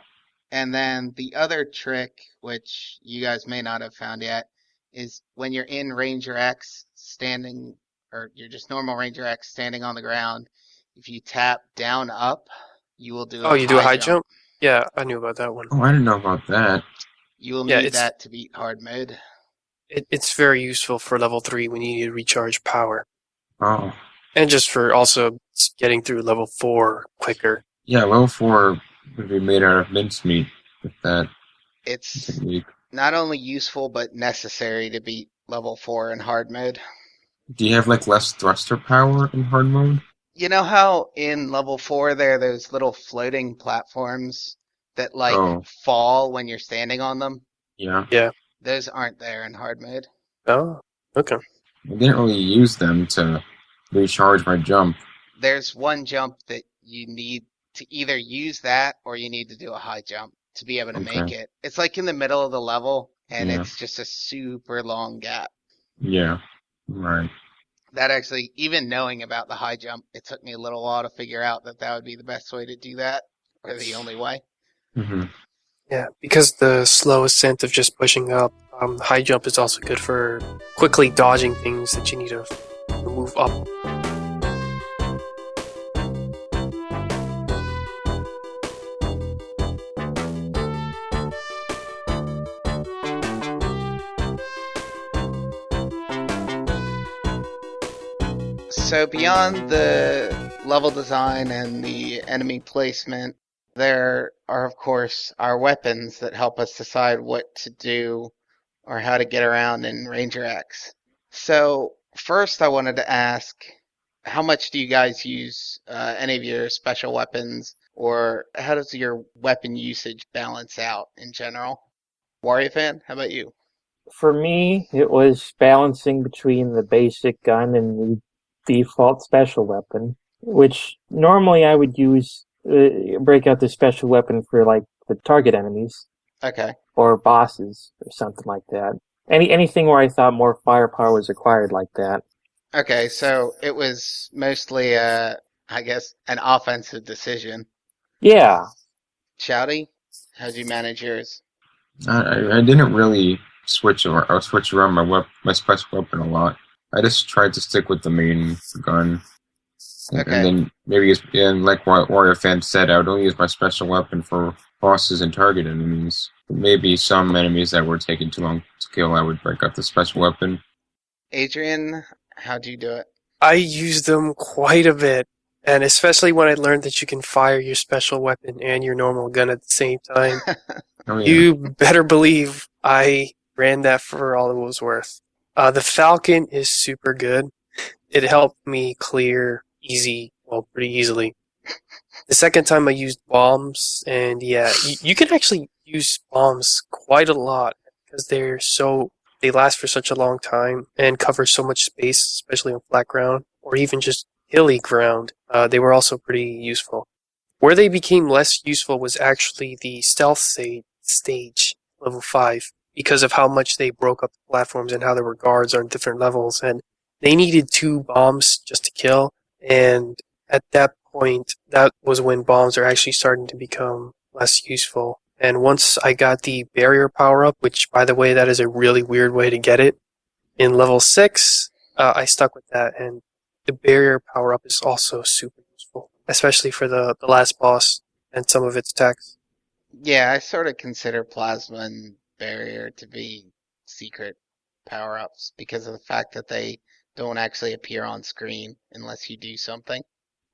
Speaker 1: And then the other trick, which you guys may not have found yet, is when you're in Ranger X standing, or you're just normal Ranger X standing on the ground, if you tap down up, you will do
Speaker 4: you do a high jump? Yeah, I knew about that one.
Speaker 3: Oh, I didn't know about that.
Speaker 1: You will need that to beat hard mode.
Speaker 4: It's very useful for level 3 when you need to recharge power.
Speaker 3: Oh.
Speaker 4: And just for also getting through level 4 quicker.
Speaker 3: Yeah, level 4 would be made out of mincemeat with that
Speaker 1: It's
Speaker 3: technique.
Speaker 1: Not only useful, but necessary to beat level 4 in hard mode.
Speaker 3: Do you have like less thruster power in hard mode?
Speaker 1: You know how in level 4 there are those little floating platforms that fall when you're standing on them?
Speaker 3: Yeah.
Speaker 4: Yeah.
Speaker 1: Those aren't there in hard mode.
Speaker 4: Oh, okay.
Speaker 3: I didn't really use them to recharge my jump.
Speaker 1: There's one jump that you need to either use that or you need to do a high jump to be able to make it. It's like in the middle of the level, and it's just a super long gap.
Speaker 3: Yeah, right.
Speaker 1: That actually, even knowing about the high jump, it took me a little while to figure out that would be the best way to do that, or the only way.
Speaker 3: Mm-hmm.
Speaker 4: Yeah, because the slow ascent of just pushing up, high jump is also good for quickly dodging things that you need to move up.
Speaker 1: So beyond the level design and the enemy placement, There are, of course, our weapons that help us decide what to do or how to get around in Ranger X. So, first, I wanted to ask, how much do you guys use any of your special weapons, or how does your weapon usage balance out in general? Wario fan, how about you?
Speaker 2: For me, it was balancing between the basic gun and the default special weapon, which normally I would use, break out the special weapon for like the target enemies
Speaker 1: Okay.
Speaker 2: or bosses or something like that. Anything where I thought more firepower was required like that.
Speaker 1: Okay, so it was mostly, I guess, an offensive decision.
Speaker 2: Yeah,
Speaker 1: Shouty, how'd you manage yours?
Speaker 3: I didn't really switch around my special weapon a lot. I just tried to stick with the main gun, and
Speaker 1: Okay.
Speaker 3: then maybe and like what Warrior Fan said, I would only use my special weapon for bosses and target enemies. Maybe some enemies that were taking too long to kill, I would break out the special weapon.
Speaker 1: Adrian, how'd you do it?
Speaker 4: I use them quite a bit, and especially when I learned that you can fire your special weapon and your normal gun at the same time.
Speaker 3: Oh yeah.
Speaker 4: You better believe I ran that for all it was worth. The Falcon is super good. It helped me clear pretty easily. The second time I used bombs, and yeah, you can actually use bombs quite a lot because they last for such a long time and cover so much space, especially on flat ground or even just hilly ground. They were also pretty useful. Where they became less useful was actually the stealth stage, level 5, because of how much they broke up the platforms and how there were guards on different levels, and they needed 2 bombs just to kill, and at that point, that was when bombs are actually starting to become less useful. And once I got the barrier power up, which, by the way, that is a really weird way to get it, in level 6, I stuck with that, and the barrier power up is also super useful, especially for the last boss and some of its attacks.
Speaker 1: Yeah, I sort of consider Plasma and Barrier to be secret power-ups because of the fact that they don't actually appear on screen unless you do something.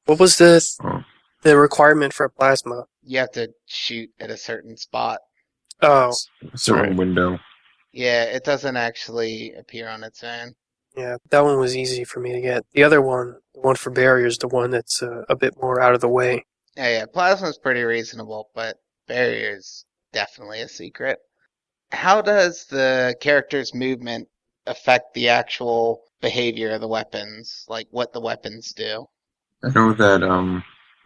Speaker 4: What was
Speaker 3: Oh,
Speaker 4: the requirement for plasma?
Speaker 1: You have to shoot at a certain spot.
Speaker 4: Oh,
Speaker 3: a certain
Speaker 4: right.
Speaker 3: window.
Speaker 1: Yeah, it doesn't actually appear on its own.
Speaker 4: Yeah, that one was easy for me to get. The other one, the one for barriers, the one that's a bit more out of the way.
Speaker 1: Yeah, Plasma's pretty reasonable, but Barrier's definitely a secret. How does the character's movement affect the actual behavior of the weapons? Like what the weapons do?
Speaker 3: I know that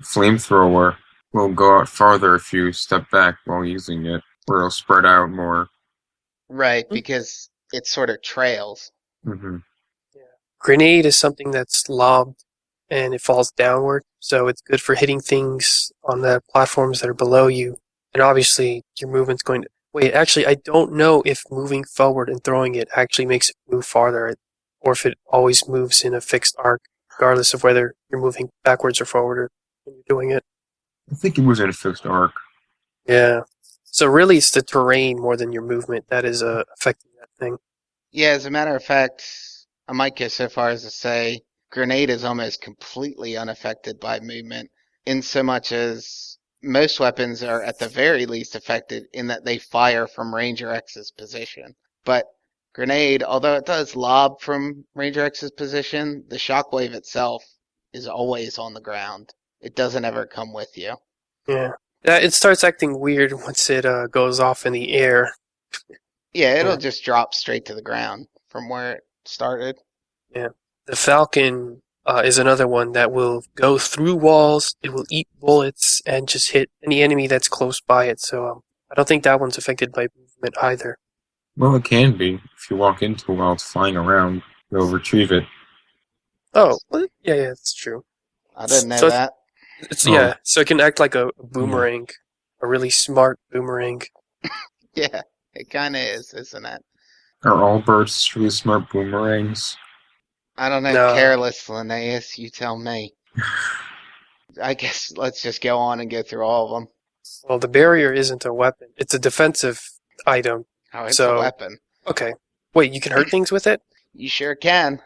Speaker 3: flamethrower will go out farther if you step back while using it, or it'll spread out more.
Speaker 1: Right,
Speaker 4: Hmm?
Speaker 1: because it sort of trails.
Speaker 3: Hmm.
Speaker 4: Yeah. Grenade is something that's lobbed and it falls downward, so it's good for hitting things on the platforms that are below you. And obviously, your movement's going to. Wait, actually, I don't know if moving forward and throwing it actually makes it move farther, or if it always moves in a fixed arc, regardless of whether you're moving backwards or forward or when you're doing it.
Speaker 3: I think it was in a fixed arc.
Speaker 4: Yeah. So really, it's the terrain more than your movement that is affecting that thing.
Speaker 1: Yeah, as a matter of fact, I might go so far as to say Grenade is almost completely unaffected by movement, in so much as most weapons are at the very least affected in that they fire from Ranger X's position. But Grenade, although it does lob from Ranger X's position, the shockwave itself is always on the ground. It doesn't ever come with you.
Speaker 4: Yeah. It starts acting weird once it goes off in the air.
Speaker 1: Yeah, it'll
Speaker 4: Yeah.
Speaker 1: just drop straight to the ground from where it started.
Speaker 4: Yeah. The Falcon is another one that will go through walls. It will eat bullets and just hit any enemy that's close by it. So I don't think that one's affected by movement either.
Speaker 3: Well, it can be. If you walk into it while it's flying around, you'll retrieve it.
Speaker 4: Oh, well, yeah, that's true.
Speaker 1: I didn't know
Speaker 4: So
Speaker 1: that.
Speaker 4: it's
Speaker 3: Oh,
Speaker 4: yeah. So it can act like a
Speaker 3: yeah.
Speaker 4: boomerang, a really smart boomerang.
Speaker 1: Yeah, it kind of is, isn't it?
Speaker 3: Are all birds really smart boomerangs?
Speaker 1: I don't know,
Speaker 4: No.
Speaker 1: careless Linnaeus, you tell me. I guess let's just go on and go through all of them.
Speaker 4: Well, the barrier isn't a weapon. It's a defensive item.
Speaker 1: Oh, it's a
Speaker 4: So,
Speaker 1: weapon.
Speaker 4: okay. Wait, you can hurt things with it?
Speaker 1: You sure can.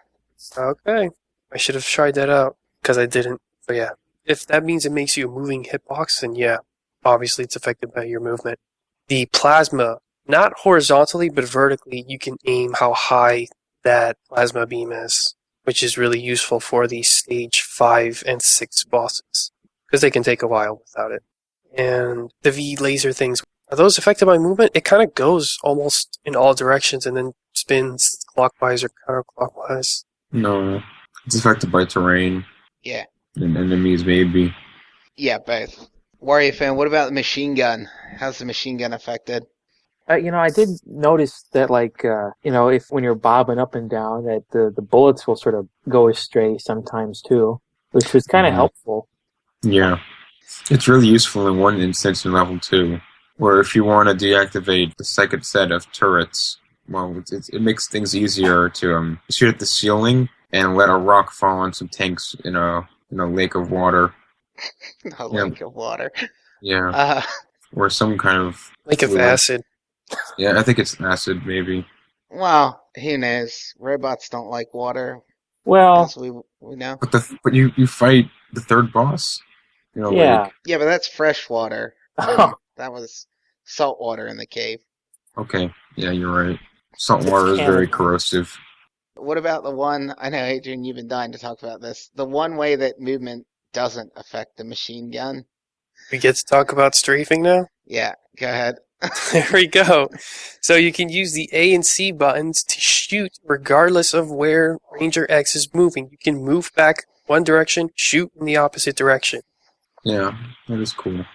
Speaker 4: Okay. I should have tried that out, because I didn't. But yeah. If that means it makes you a moving hitbox, then yeah. obviously it's affected by your movement. The plasma, not horizontally, but vertically, you can aim how high that plasma beam is, which is really useful for the stage 5 and 6 bosses, because they can take a while without it. And the V laser things, are those affected by movement? It kind of goes almost in all directions and then spins clockwise or counterclockwise.
Speaker 3: No, it's affected by terrain
Speaker 1: Yeah.
Speaker 3: and enemies, maybe.
Speaker 1: Yeah, both. Wario fan, what about the machine gun? How's the machine gun affected?
Speaker 2: I did notice that, if when you're bobbing up and down, that the bullets will sort of go astray sometimes too, which was kind of helpful.
Speaker 3: Yeah. It's really useful in one instance in level 2, where if you want to deactivate the second set of turrets, well, it makes things easier to shoot at the ceiling and let a rock fall on some tanks in a lake of water.
Speaker 1: A lake of water.
Speaker 3: Yeah. Or some kind of
Speaker 4: Lake of acid.
Speaker 3: Yeah, I think it's acid, maybe.
Speaker 1: Well, who knows? Robots don't like water,
Speaker 2: Well,
Speaker 1: as we know.
Speaker 3: But you fight the third boss.
Speaker 2: yeah.
Speaker 1: Yeah, but that's fresh water. That was salt water in the cave.
Speaker 3: Okay, yeah, you're right. Salt water is very corrosive.
Speaker 1: What about the one, I know, Adrian, you've been dying to talk about this, the one way that movement doesn't affect the machine gun?
Speaker 4: We get to talk about strafing now?
Speaker 1: Yeah, go ahead.
Speaker 4: There we go. So you can use the A and C buttons to shoot regardless of where Ranger X is moving. You can move back one direction, shoot in the opposite direction.
Speaker 3: Yeah, that is cool.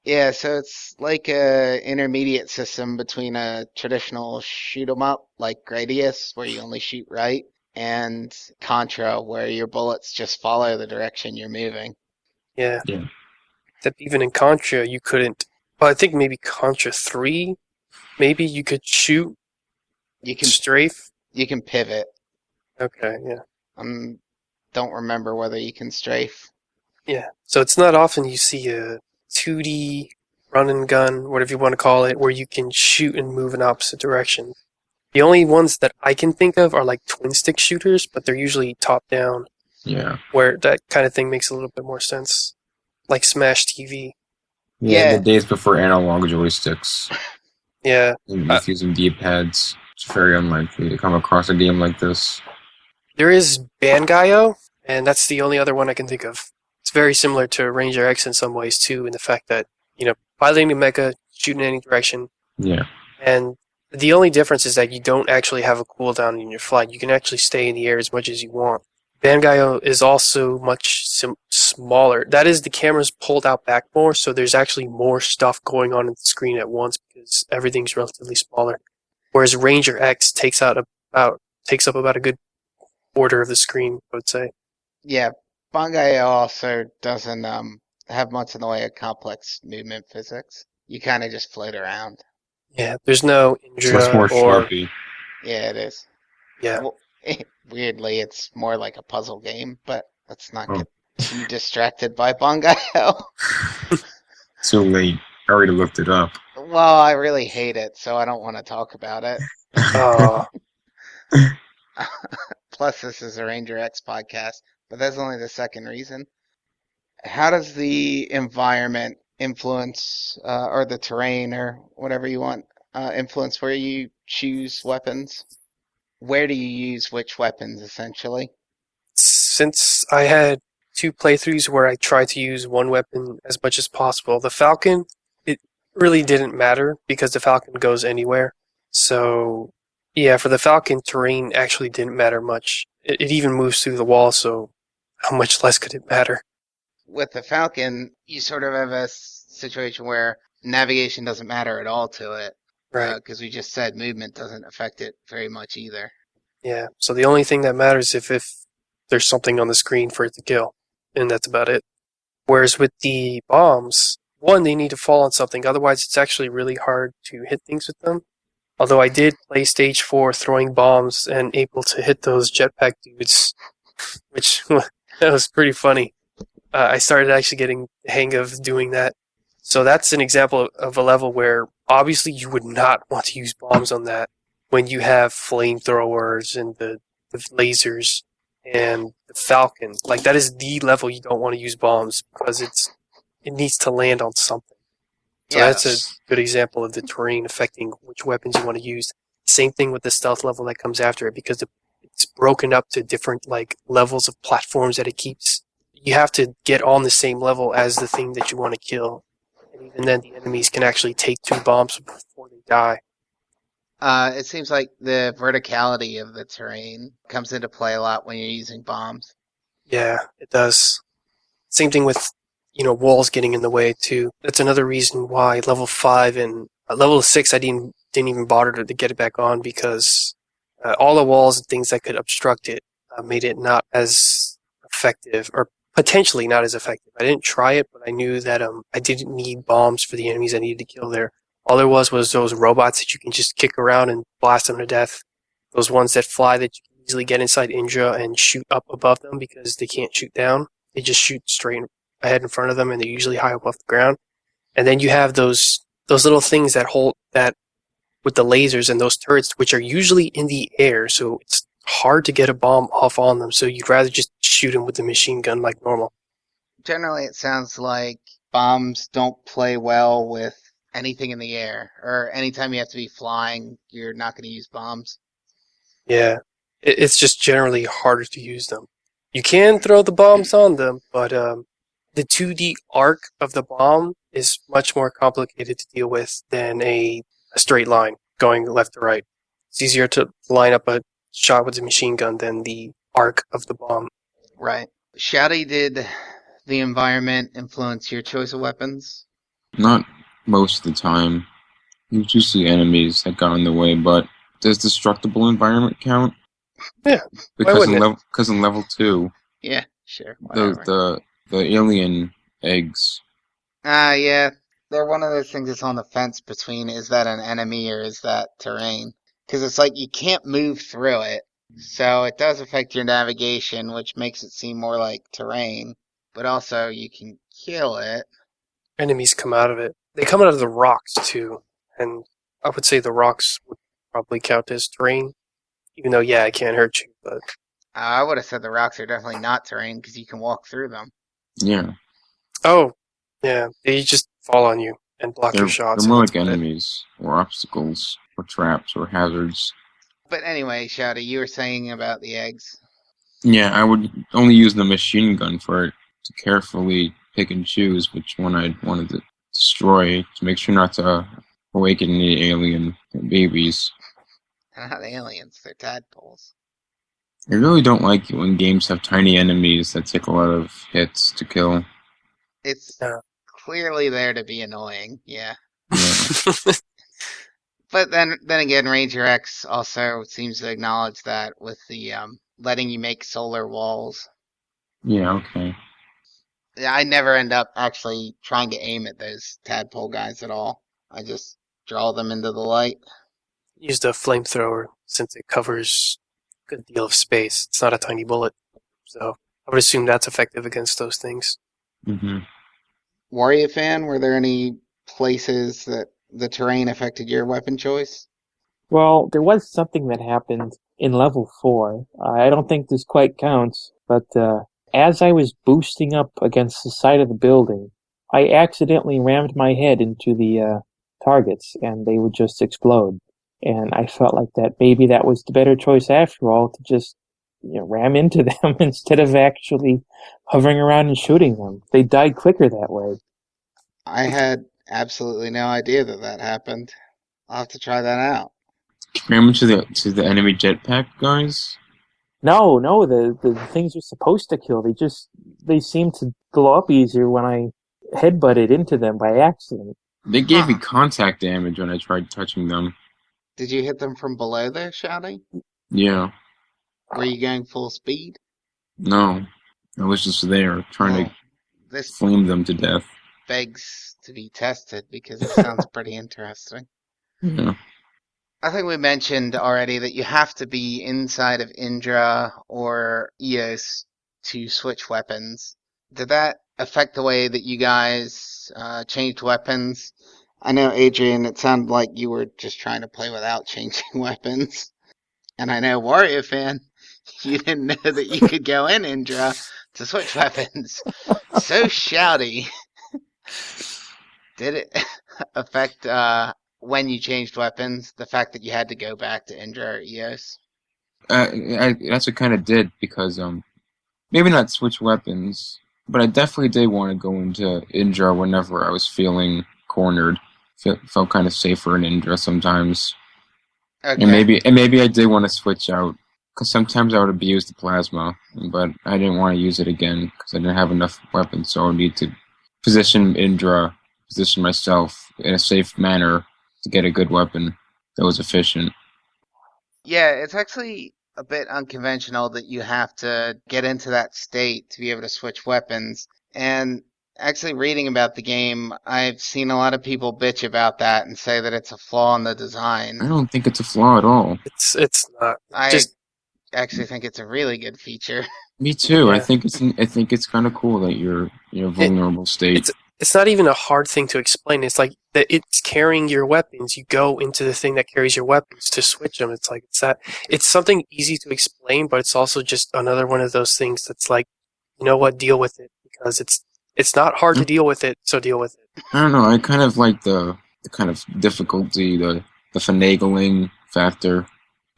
Speaker 1: Yeah, so it's like a intermediate system between a traditional shoot 'em up like Gradius, where you only shoot right, and Contra, where your bullets just follow the direction you're moving.
Speaker 4: Yeah.
Speaker 3: Yeah.
Speaker 4: That even in Contra, you couldn't. Well, I think maybe Contra 3, maybe you could shoot,
Speaker 1: You can
Speaker 4: strafe.
Speaker 1: you can pivot.
Speaker 4: Okay, yeah.
Speaker 1: Don't remember whether you can strafe.
Speaker 4: Yeah. So it's not often you see a 2D run and gun, whatever you want to call it, where you can shoot and move in opposite directions. The only ones that I can think of are like twin stick shooters, but they're usually top down.
Speaker 3: Yeah.
Speaker 4: Where that kind of thing makes a little bit more sense. Like Smash TV.
Speaker 3: Yeah, the days before analog joysticks.
Speaker 4: Yeah.
Speaker 3: And with using D-pads. It's very unlikely to come across a game like this.
Speaker 4: There is Bangayo, and that's the only other one I can think of. It's very similar to Ranger X in some ways too, in the fact that, piloting a mecha, shooting in any direction.
Speaker 3: Yeah.
Speaker 4: And the only difference is that you don't actually have a cooldown in your flight. You can actually stay in the air as much as you want. Bangayo is also much smaller. That is, the camera's pulled out back more, so there's actually more stuff going on the screen at once because everything's relatively smaller. Whereas Ranger X takes up about a good quarter of the screen, I would say.
Speaker 1: Yeah, Bangayo also doesn't have much in the way of complex movement physics. You kind of just float around.
Speaker 4: Yeah, there's no
Speaker 3: So it's more Sharpie.
Speaker 1: Yeah, it is.
Speaker 4: Yeah.
Speaker 1: Well, weirdly, it's more like a puzzle game, but let's not get too distracted by Bangayo.
Speaker 3: Too late. I already looked it up.
Speaker 1: Well, I really hate it, so I don't want to talk about it. Plus, this is a Ranger X podcast, but that's only the second reason. How does the environment influence, or the terrain, or whatever you want, influence where you choose weapons? Where do you use which weapons, essentially?
Speaker 4: Since I had 2 playthroughs where I tried to use one weapon as much as possible, the Falcon, it really didn't matter because the Falcon goes anywhere. So, yeah, for the Falcon, terrain actually didn't matter much. It even moves through the wall, so how much less could it matter?
Speaker 1: With the Falcon, you sort of have a situation where navigation doesn't matter at all to it.
Speaker 4: Right.
Speaker 1: Because we just said movement doesn't affect it very much either.
Speaker 4: Yeah, so the only thing that matters if there's something on the screen for it to kill, and that's about it. Whereas with the bombs, one, they need to fall on something, otherwise it's actually really hard to hit things with them. Although I did play Stage 4 throwing bombs and able to hit those jetpack dudes, which that was pretty funny. I started actually getting the hang of doing that. So that's an example of a level where obviously you would not want to use bombs on that when you have flamethrowers and the lasers and the Falcon. Like, that is the level you don't want to use bombs because it needs to land on something. So that's a
Speaker 1: Yes.
Speaker 4: good example of the terrain affecting which weapons you want to use. Same thing with the stealth level that comes after it, because it's broken up to different levels of platforms that it keeps. You have to get on the same level as the thing that you want to kill, and even then, the enemies can actually take 2 bombs before they die.
Speaker 1: It seems like the verticality of the terrain comes into play a lot when you're using bombs.
Speaker 4: Yeah, it does. Same thing with walls getting in the way too. That's another reason why level 5 and level 6 I didn't even bother to get it back on, because all the walls and things that could obstruct it made it not as effective, or potentially not as effective. I didn't try it, but I knew that I didn't need bombs for the enemies I needed to kill there. All there was those robots that you can just kick around and blast them to death. Those ones that fly that you can easily get inside Indra and shoot up above them because they can't shoot down. They just shoot straight ahead in front of them, and they're usually high up off the ground. And then you have those little things that hold that with the lasers and those turrets, which are usually in the air, so it's hard to get a bomb off on them. So you'd rather just shoot them with the machine gun like normal.
Speaker 1: Generally, it sounds like bombs don't play well with anything in the air, or anytime you have to be flying, you're not going to use bombs.
Speaker 4: Yeah, it's just generally harder to use them. You can throw the bombs on them, but the 2D arc of the bomb is much more complicated to deal with than a straight line going left to right. It's easier to line up a shot with a machine gun than the arc of the bomb.
Speaker 1: Right. Shouty, did the environment influence your choice of weapons?
Speaker 3: Not most of the time. You just see enemies that got in the way, but does destructible environment count?
Speaker 4: Yeah,
Speaker 3: Because
Speaker 4: wouldn't it?
Speaker 3: in level 2,
Speaker 1: Yeah, sure, whatever.
Speaker 3: the alien eggs.
Speaker 1: Yeah, they're one of those things that's on the fence between is that an enemy or is that terrain? Because it's like you can't move through it, so it does affect your navigation, which makes it seem more like terrain, but also you can kill it.
Speaker 4: Enemies come out of it. They come out of the rocks too, and I would say the rocks would probably count as terrain, even though yeah, it can't hurt you. But
Speaker 1: I would have said the rocks are definitely not terrain because you can walk through them.
Speaker 3: Yeah,
Speaker 4: oh, yeah, they just fall on you and block your
Speaker 3: they're
Speaker 4: shots,
Speaker 3: more
Speaker 4: and that's
Speaker 3: like
Speaker 4: about it.
Speaker 3: enemies or obstacles or traps or hazards.
Speaker 1: But anyway, Shouty, you were saying about the eggs.
Speaker 3: Yeah, I would only use the machine gun for it to carefully pick and choose which one I'd wanted to destroy to make sure not to awaken any alien babies.
Speaker 1: They're not aliens, they're tadpoles.
Speaker 3: I really don't like it when games have tiny enemies that take a lot of hits to kill.
Speaker 1: It's
Speaker 4: Yeah.
Speaker 1: clearly there to be annoying, yeah.
Speaker 3: Yeah.
Speaker 1: But then again, Ranger X also seems to acknowledge that with the letting you make solar walls.
Speaker 3: Yeah, okay.
Speaker 1: I never end up actually trying to aim at those tadpole guys at all. I just draw them into the light.
Speaker 4: Use the flamethrower since it covers a good deal of space. It's not a tiny bullet, so I would assume that's effective against those things.
Speaker 3: Mm-hmm.
Speaker 1: Warrior fan, were there any places that the terrain affected your weapon choice?
Speaker 2: Well, there was something that happened in level 4. I don't think this quite counts, but as I was boosting up against the side of the building, I accidentally rammed my head into the targets, and they would just explode. And I felt like that maybe that was the better choice after all, to just ram into them instead of actually hovering around and shooting them. They died quicker that way.
Speaker 1: I had absolutely no idea that that happened. I'll have to try that out.
Speaker 3: Ram into the enemy jetpack guys?
Speaker 2: No, the things you're supposed to kill, they seem to blow up easier when I headbutted into them by accident.
Speaker 3: They gave me
Speaker 1: Huh.
Speaker 3: contact damage when I tried touching them.
Speaker 1: Did you hit them from below there, Shouty?
Speaker 3: Yeah.
Speaker 1: Were you going full speed?
Speaker 3: No. I was just there trying
Speaker 1: Well,
Speaker 3: to
Speaker 1: this
Speaker 3: flame them to death.
Speaker 1: begs to be tested because it sounds pretty interesting.
Speaker 3: Yeah.
Speaker 1: I think we mentioned already that you have to be inside of Indra or EOS to switch weapons. Did that affect the way that you guys changed weapons? I know, Adrian, it sounded like you were just trying to play without changing weapons. And I know, Warrior fan, you didn't know that you could go in Indra to switch weapons. So Shouty. Did it affect when you changed weapons? The fact that you had to go back to Indra or Eos?
Speaker 3: That's what kind of did because maybe not switch weapons, but I definitely did want to go into Indra whenever I was feeling cornered. Felt kind of safer in Indra sometimes, and
Speaker 1: Okay.
Speaker 3: maybe I did want to switch out because sometimes I would abuse the plasma, but I didn't want to use it again because I didn't have enough weapons, so I would need to position Indra, position myself in a safe manner to get a good weapon that was efficient.
Speaker 1: Yeah, it's actually a bit unconventional that you have to get into that state to be able to switch weapons. And actually, reading about the game, I've seen a lot of people bitch about that and say that it's a flaw in the
Speaker 3: I
Speaker 1: design.
Speaker 3: don't think it's a flaw at all.
Speaker 4: It's not
Speaker 1: I
Speaker 4: just
Speaker 1: actually think it's a really good feature.
Speaker 3: Me too.
Speaker 4: yeah.
Speaker 3: I think it's kind of cool that you're in a
Speaker 4: It
Speaker 3: vulnerable state.
Speaker 4: it's not even a hard thing to explain. It's like that it's carrying your weapons. You go into the thing that carries your weapons to switch them. It's like it's something easy to explain, but it's also just another one of those things that's like, you know what, deal with it because it's not hard to deal with it, so deal with it.
Speaker 3: I don't know. I kind of like the kind of difficulty, the finagling factor,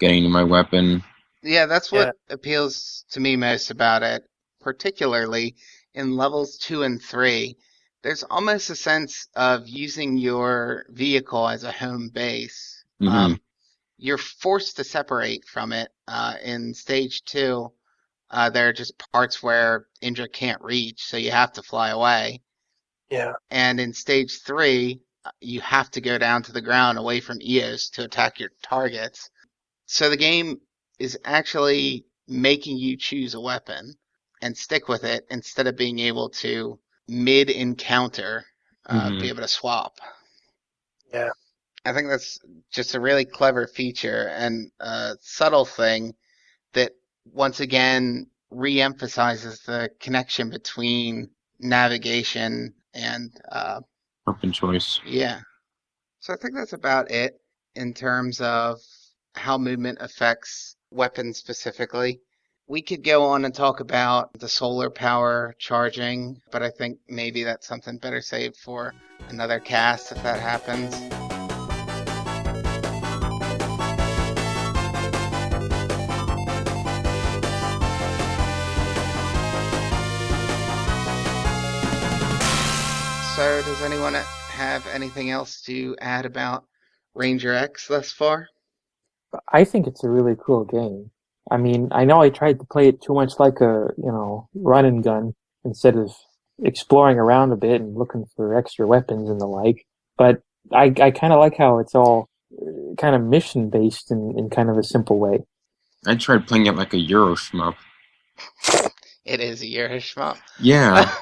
Speaker 3: getting to my weapon.
Speaker 1: Yeah, that's
Speaker 4: Yeah,
Speaker 1: what appeals to me most about it, particularly in levels 2 and 3. There's almost a sense of using your vehicle as a home base.
Speaker 3: Hmm.
Speaker 1: You're forced to separate from it. In stage 2, there are just parts where Indra can't reach, so you have to fly away.
Speaker 4: yeah,
Speaker 1: And in stage 3, you have to go down to the ground away from Eos to attack your targets. So the game is actually making you choose a weapon and stick with it instead of being able to mid encounter be
Speaker 3: Hmm.
Speaker 1: able to swap.
Speaker 4: yeah.
Speaker 1: I think that's just a really clever feature and a subtle thing that once again re-emphasizes the connection between navigation and
Speaker 3: Weapon choice.
Speaker 1: yeah. So I think that's about it in terms of how movement affects weapons specifically. We could go on and talk about the solar power charging, but I think maybe that's something better saved for another cast if that happens. So, does anyone have anything else to add about Ranger X thus far?
Speaker 2: I think it's a really cool game. I mean, I know I tried to play it too much like a, run and gun instead of exploring around a bit and looking for extra weapons and the like. But I kind of like how it's all kind of mission based in kind of a simple way.
Speaker 3: I tried playing it like a Euro shmup.
Speaker 1: It is a year shmup.
Speaker 3: Yeah,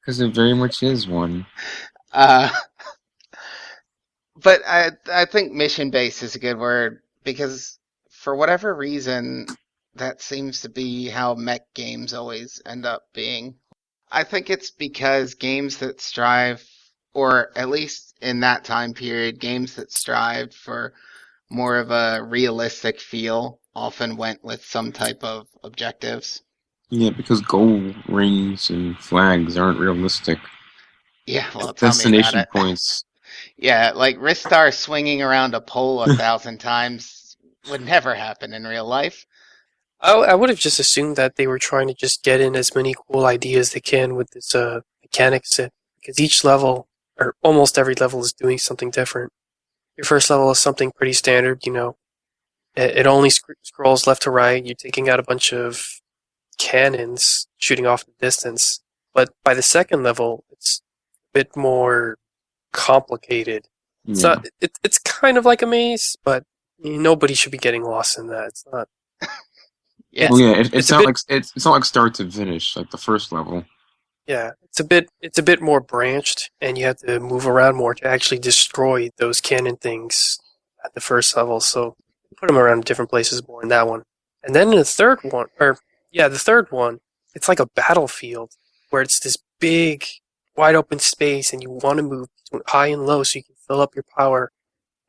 Speaker 3: because it very much is one.
Speaker 1: uh, but I think mission based is a good word because for whatever reason that seems to be how mech games always end up being. I think it's because games that strive, or at least in that time period, games that strived for more of a realistic feel often went with some type of objectives.
Speaker 3: Yeah, because gold rings and flags aren't realistic.
Speaker 1: Yeah, well, tell me about
Speaker 3: Destination
Speaker 1: it.
Speaker 3: points.
Speaker 1: Yeah, like Ristar swinging around a pole 1,000 times would never happen in real life.
Speaker 4: I would have just assumed that they were trying to just get in as many cool ideas they can with this mechanic set because each level or almost every level is doing something different. Your first level is something pretty standard, you know. It only scrolls left to right. You're taking out a bunch of cannons shooting off the distance. But by the second level, it's a bit more complicated. It's
Speaker 3: Yeah.
Speaker 4: not. It's kind of like a maze, but nobody should be getting lost in that. It's not.
Speaker 1: Yeah,
Speaker 3: Well,
Speaker 4: It's
Speaker 3: yeah.
Speaker 4: it's a bit.
Speaker 3: It's not like start to finish like the first level.
Speaker 4: Yeah, it's a bit more branched, and you have to move around more to actually destroy those cannon things at the first level. So put them around different places more in that one. And then in the third one, or yeah, the third one, it's like a battlefield where it's this big, wide open space, and you want to move between high and low so you can fill up your power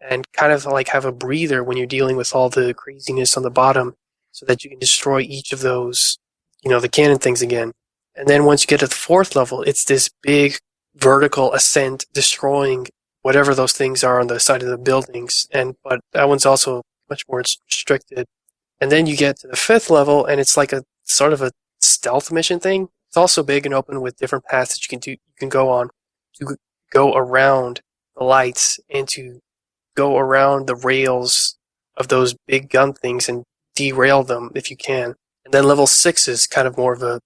Speaker 4: and kind of like have a breather when you're dealing with all the craziness on the bottom, so that you can destroy each of those, the cannon things again. And then once you get to the fourth level, it's this big vertical ascent, destroying whatever those things are on the side of the buildings. But that one's also much more restricted. And then you get to the fifth level, and it's like a sort of a stealth mission thing. It's also big and open with different paths that you can do. You can go on to go around the lights and to go around the rails of those big gun things and derail them if you can. And then level 6 is kind of more of a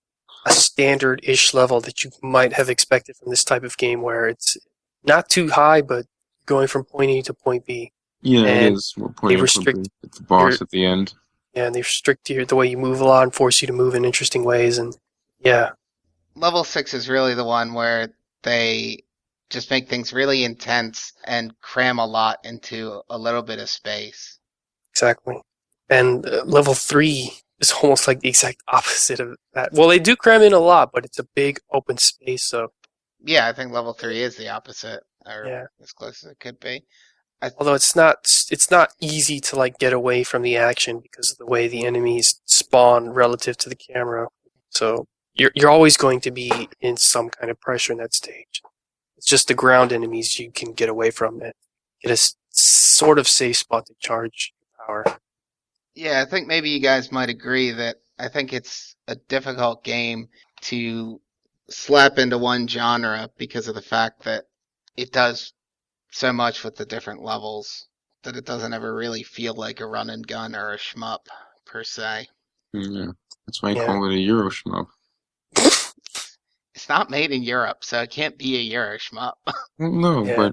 Speaker 4: standard-ish level that you might have expected from this type of game, where it's not too high, but going from point A to point B.
Speaker 3: Yeah, it
Speaker 4: And
Speaker 3: is. We're
Speaker 4: they
Speaker 3: pointing
Speaker 4: restrict
Speaker 3: at the
Speaker 4: your
Speaker 3: boss at the end.
Speaker 4: and they restrict the way you move a lot and force you to move in interesting ways. And yeah,
Speaker 1: Level 6 is really the one where they just make things really intense and cram a lot into a little bit of space.
Speaker 4: exactly. And level 3 is almost like the exact opposite of that. Well, they do cram in a lot, but it's a big open space. So
Speaker 1: Yeah, I think level 3 is the opposite, or
Speaker 4: yeah,
Speaker 1: as close as it could be. I,
Speaker 4: although it's not easy to like get away from the action because of the way the enemies spawn relative to the camera. So you're always going to be in some kind of pressure in that stage. It's just the ground enemies you can get away from and get a sort of safe spot to charge power.
Speaker 1: yeah, I think maybe you guys might agree that I think it's a difficult game to slap into one genre because of the fact that it does so much with the different levels that it doesn't ever really feel like a run and gun or a shmup per se.
Speaker 3: Yeah, that's why I
Speaker 4: Yeah.
Speaker 3: call it a Euro shmup.
Speaker 1: It's not made in Europe, so it can't be a Euro shmup.
Speaker 3: Well, no,
Speaker 4: Yeah.
Speaker 3: but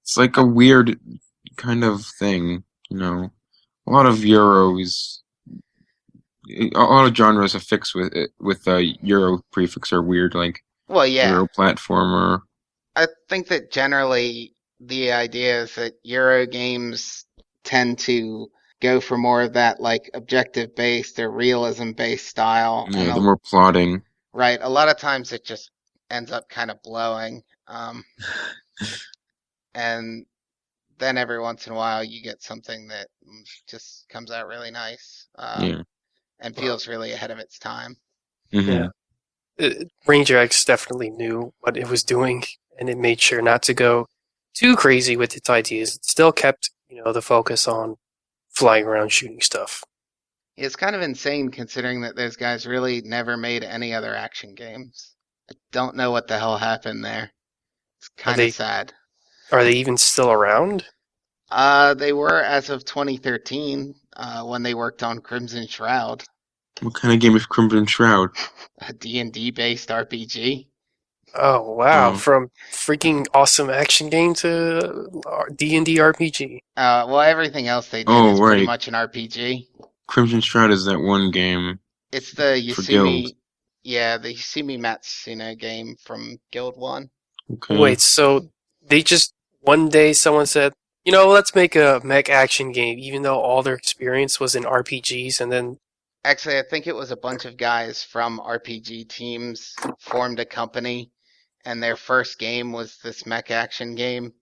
Speaker 3: it's like a weird kind of thing, you know. A lot of Euros, a lot of genres affixed with a Euro prefix are weird, like
Speaker 1: Well, yeah.
Speaker 3: Euro platformer.
Speaker 1: I think that generally the idea is that Euro games tend to go for more of that like objective based or realism based style,
Speaker 3: Yeah, the more plotting.
Speaker 1: right, a lot of times it just ends up kind of blowing. And then every once in a while you get something that just comes out really nice,
Speaker 3: Yeah.
Speaker 1: and feels really ahead of its time.
Speaker 3: Mm-hmm.
Speaker 4: Yeah. Ranger X definitely knew what it was doing, and it made sure not to go too crazy with its ideas. It still kept, the focus on flying around shooting stuff.
Speaker 1: It's kind of insane considering that those guys really never made any other action games. I don't know what the hell happened there. It's
Speaker 4: Are
Speaker 1: kind of
Speaker 4: they
Speaker 1: sad.
Speaker 4: are they even still around?
Speaker 1: They were as of 2013, when they worked on Crimson Shroud,
Speaker 3: What kind of game is Crimson Shroud?
Speaker 1: a D&D based RPG.
Speaker 4: Oh wow!
Speaker 3: Oh,
Speaker 4: From freaking awesome action game to D&D RPG.
Speaker 1: Well, everything else they did
Speaker 3: oh,
Speaker 1: is pretty
Speaker 3: right.
Speaker 1: much an RPG.
Speaker 3: Crimson Shroud is that one game
Speaker 1: It's the
Speaker 3: for Guild.
Speaker 1: The Yasumi Matsuno game from Guild 1.
Speaker 3: Okay.
Speaker 4: Wait, so they just one day someone said, let's make a mech action game, even though all their experience was in RPGs, and then
Speaker 1: Actually, I think it was a bunch of guys from RPG teams formed a company, and their first game was this mech action game,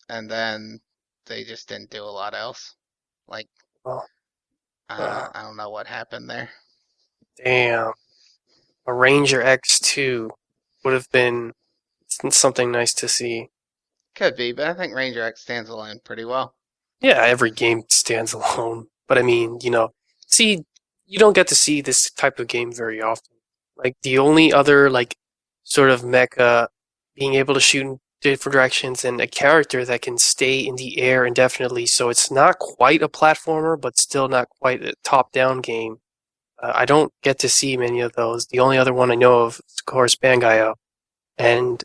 Speaker 1: and then they just didn't do a lot else. Like,
Speaker 4: oh, uh,
Speaker 1: I don't know what happened there.
Speaker 4: damn, a Ranger X2 would have been something nice to see.
Speaker 1: Could be, but I think Ranger X stands alone pretty well.
Speaker 4: Yeah, every game stands alone, but I mean, see, you don't get to see this type of game very often. Like the only other like sort of mecha being able to shoot in different directions and a character that can stay in the air indefinitely, so it's not quite a platformer, but still not quite a top-down game. I don't get to see many of those. The only other one I know of is, of course, Bangai-O, and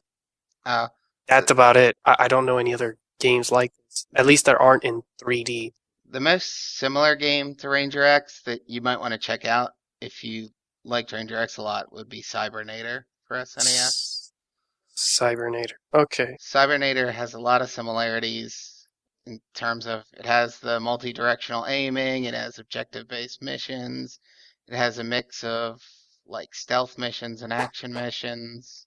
Speaker 1: Uh,
Speaker 4: that's about it. I don't know any other games like this, at least that aren't in 3D.
Speaker 1: the most similar game to Ranger X that you might want to check out if you liked Ranger X a lot would be Cybernator for SNES.
Speaker 4: Cybernator. Okay.
Speaker 1: Cybernator has a lot of similarities in terms of it has the multi-directional aiming, it has objective-based missions, it has a mix of like stealth missions and action missions,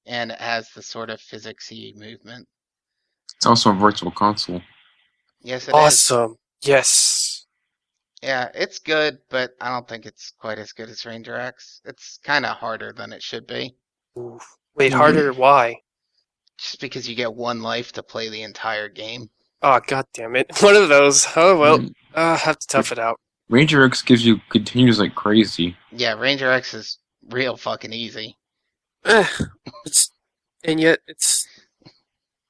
Speaker 1: and it has the sort of physicsy movement.
Speaker 3: It's also a virtual console.
Speaker 1: Yes, it is.
Speaker 4: Awesome. Yes.
Speaker 1: Yeah, it's good, but I don't think it's quite as good as Ranger X. It's kind of harder than it should be.
Speaker 4: Oof. Wait,
Speaker 3: Mhm.
Speaker 4: harder? Why?
Speaker 1: just because you get one life to play the entire game.
Speaker 4: Oh, god damn it. One of those. Oh, well,
Speaker 3: Mm.
Speaker 4: I have to tough it out.
Speaker 3: Ranger X gives you continues like crazy.
Speaker 1: Yeah, Ranger X is real fucking easy.
Speaker 4: And yet, it's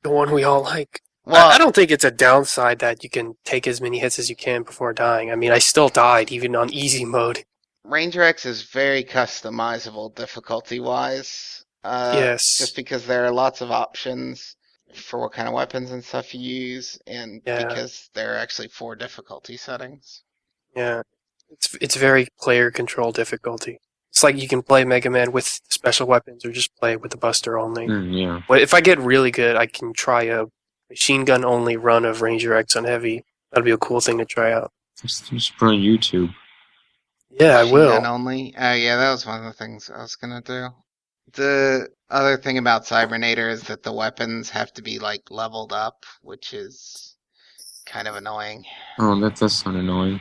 Speaker 4: the one we all like.
Speaker 1: Well,
Speaker 4: I don't think it's a downside that you can take as many hits as you can before dying. I mean, I still died, even on easy mode.
Speaker 1: Ranger X is very customizable difficulty-wise.
Speaker 4: Yes.
Speaker 1: Just because there are lots of options for what kind of weapons and stuff you use, and
Speaker 4: Yeah.
Speaker 1: because there are actually 4 difficulty settings.
Speaker 4: Yeah. It's very player control difficulty. It's like you can play Mega Man with special weapons or just play with the Buster only.
Speaker 3: Yeah.
Speaker 4: But if I get really good, I can try a machine gun only run of Ranger X on Heavy. That'd be a cool thing to try out.
Speaker 3: Just put on YouTube.
Speaker 4: Yeah, I
Speaker 1: Machine
Speaker 4: will.
Speaker 1: gun only. Yeah, that was one of the things I was gonna do. The other thing about Cybernator is that the weapons have to be like leveled up, which is kind of annoying.
Speaker 3: Oh, that does sound annoying.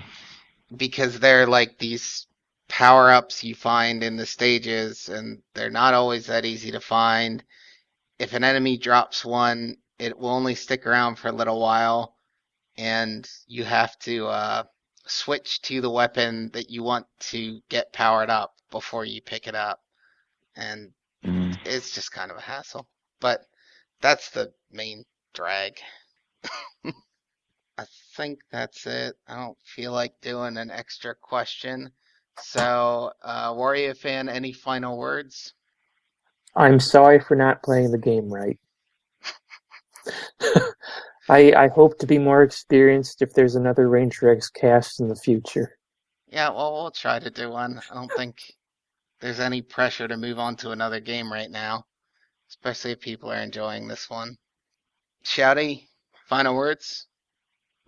Speaker 1: Because they're like these power-ups you find in the stages, and they're not always that easy to find. If an enemy drops one, it will only stick around for a little while, and you have to switch to the weapon that you want to get powered up before you pick it up. And it's just kind of a hassle. But that's the main drag. I think that's it. I don't feel like doing an extra question. So, Wario fan, any final words?
Speaker 2: I'm sorry for not playing the game right. I hope to be more experienced if there's another Ranger X cast in the future.
Speaker 1: Yeah, well, we'll try to do one. I don't think there's any pressure to move on to another game right now, especially if people are enjoying this one. Shouty, final words?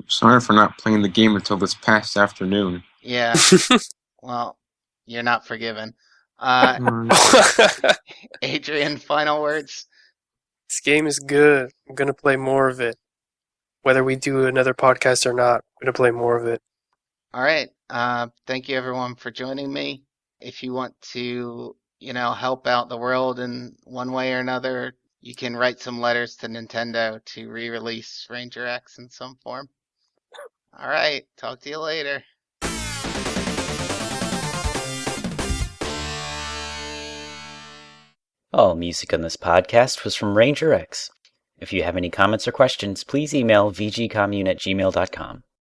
Speaker 3: Sorry for not playing the game until this past afternoon.
Speaker 1: Yeah, well, you're not forgiven. Adrian, final words?
Speaker 4: This game is good. I'm going to play more of it. Whether we do another podcast or not, I'm going to play more of it.
Speaker 1: All right. Thank you, everyone, for joining me. If you want to, help out the world in one way or another, you can write some letters to Nintendo to re-release Ranger X in some form. All right. Talk to you later.
Speaker 5: All music on this podcast was from Ranger X. If you have any comments or questions, please email vgcommune@gmail.com.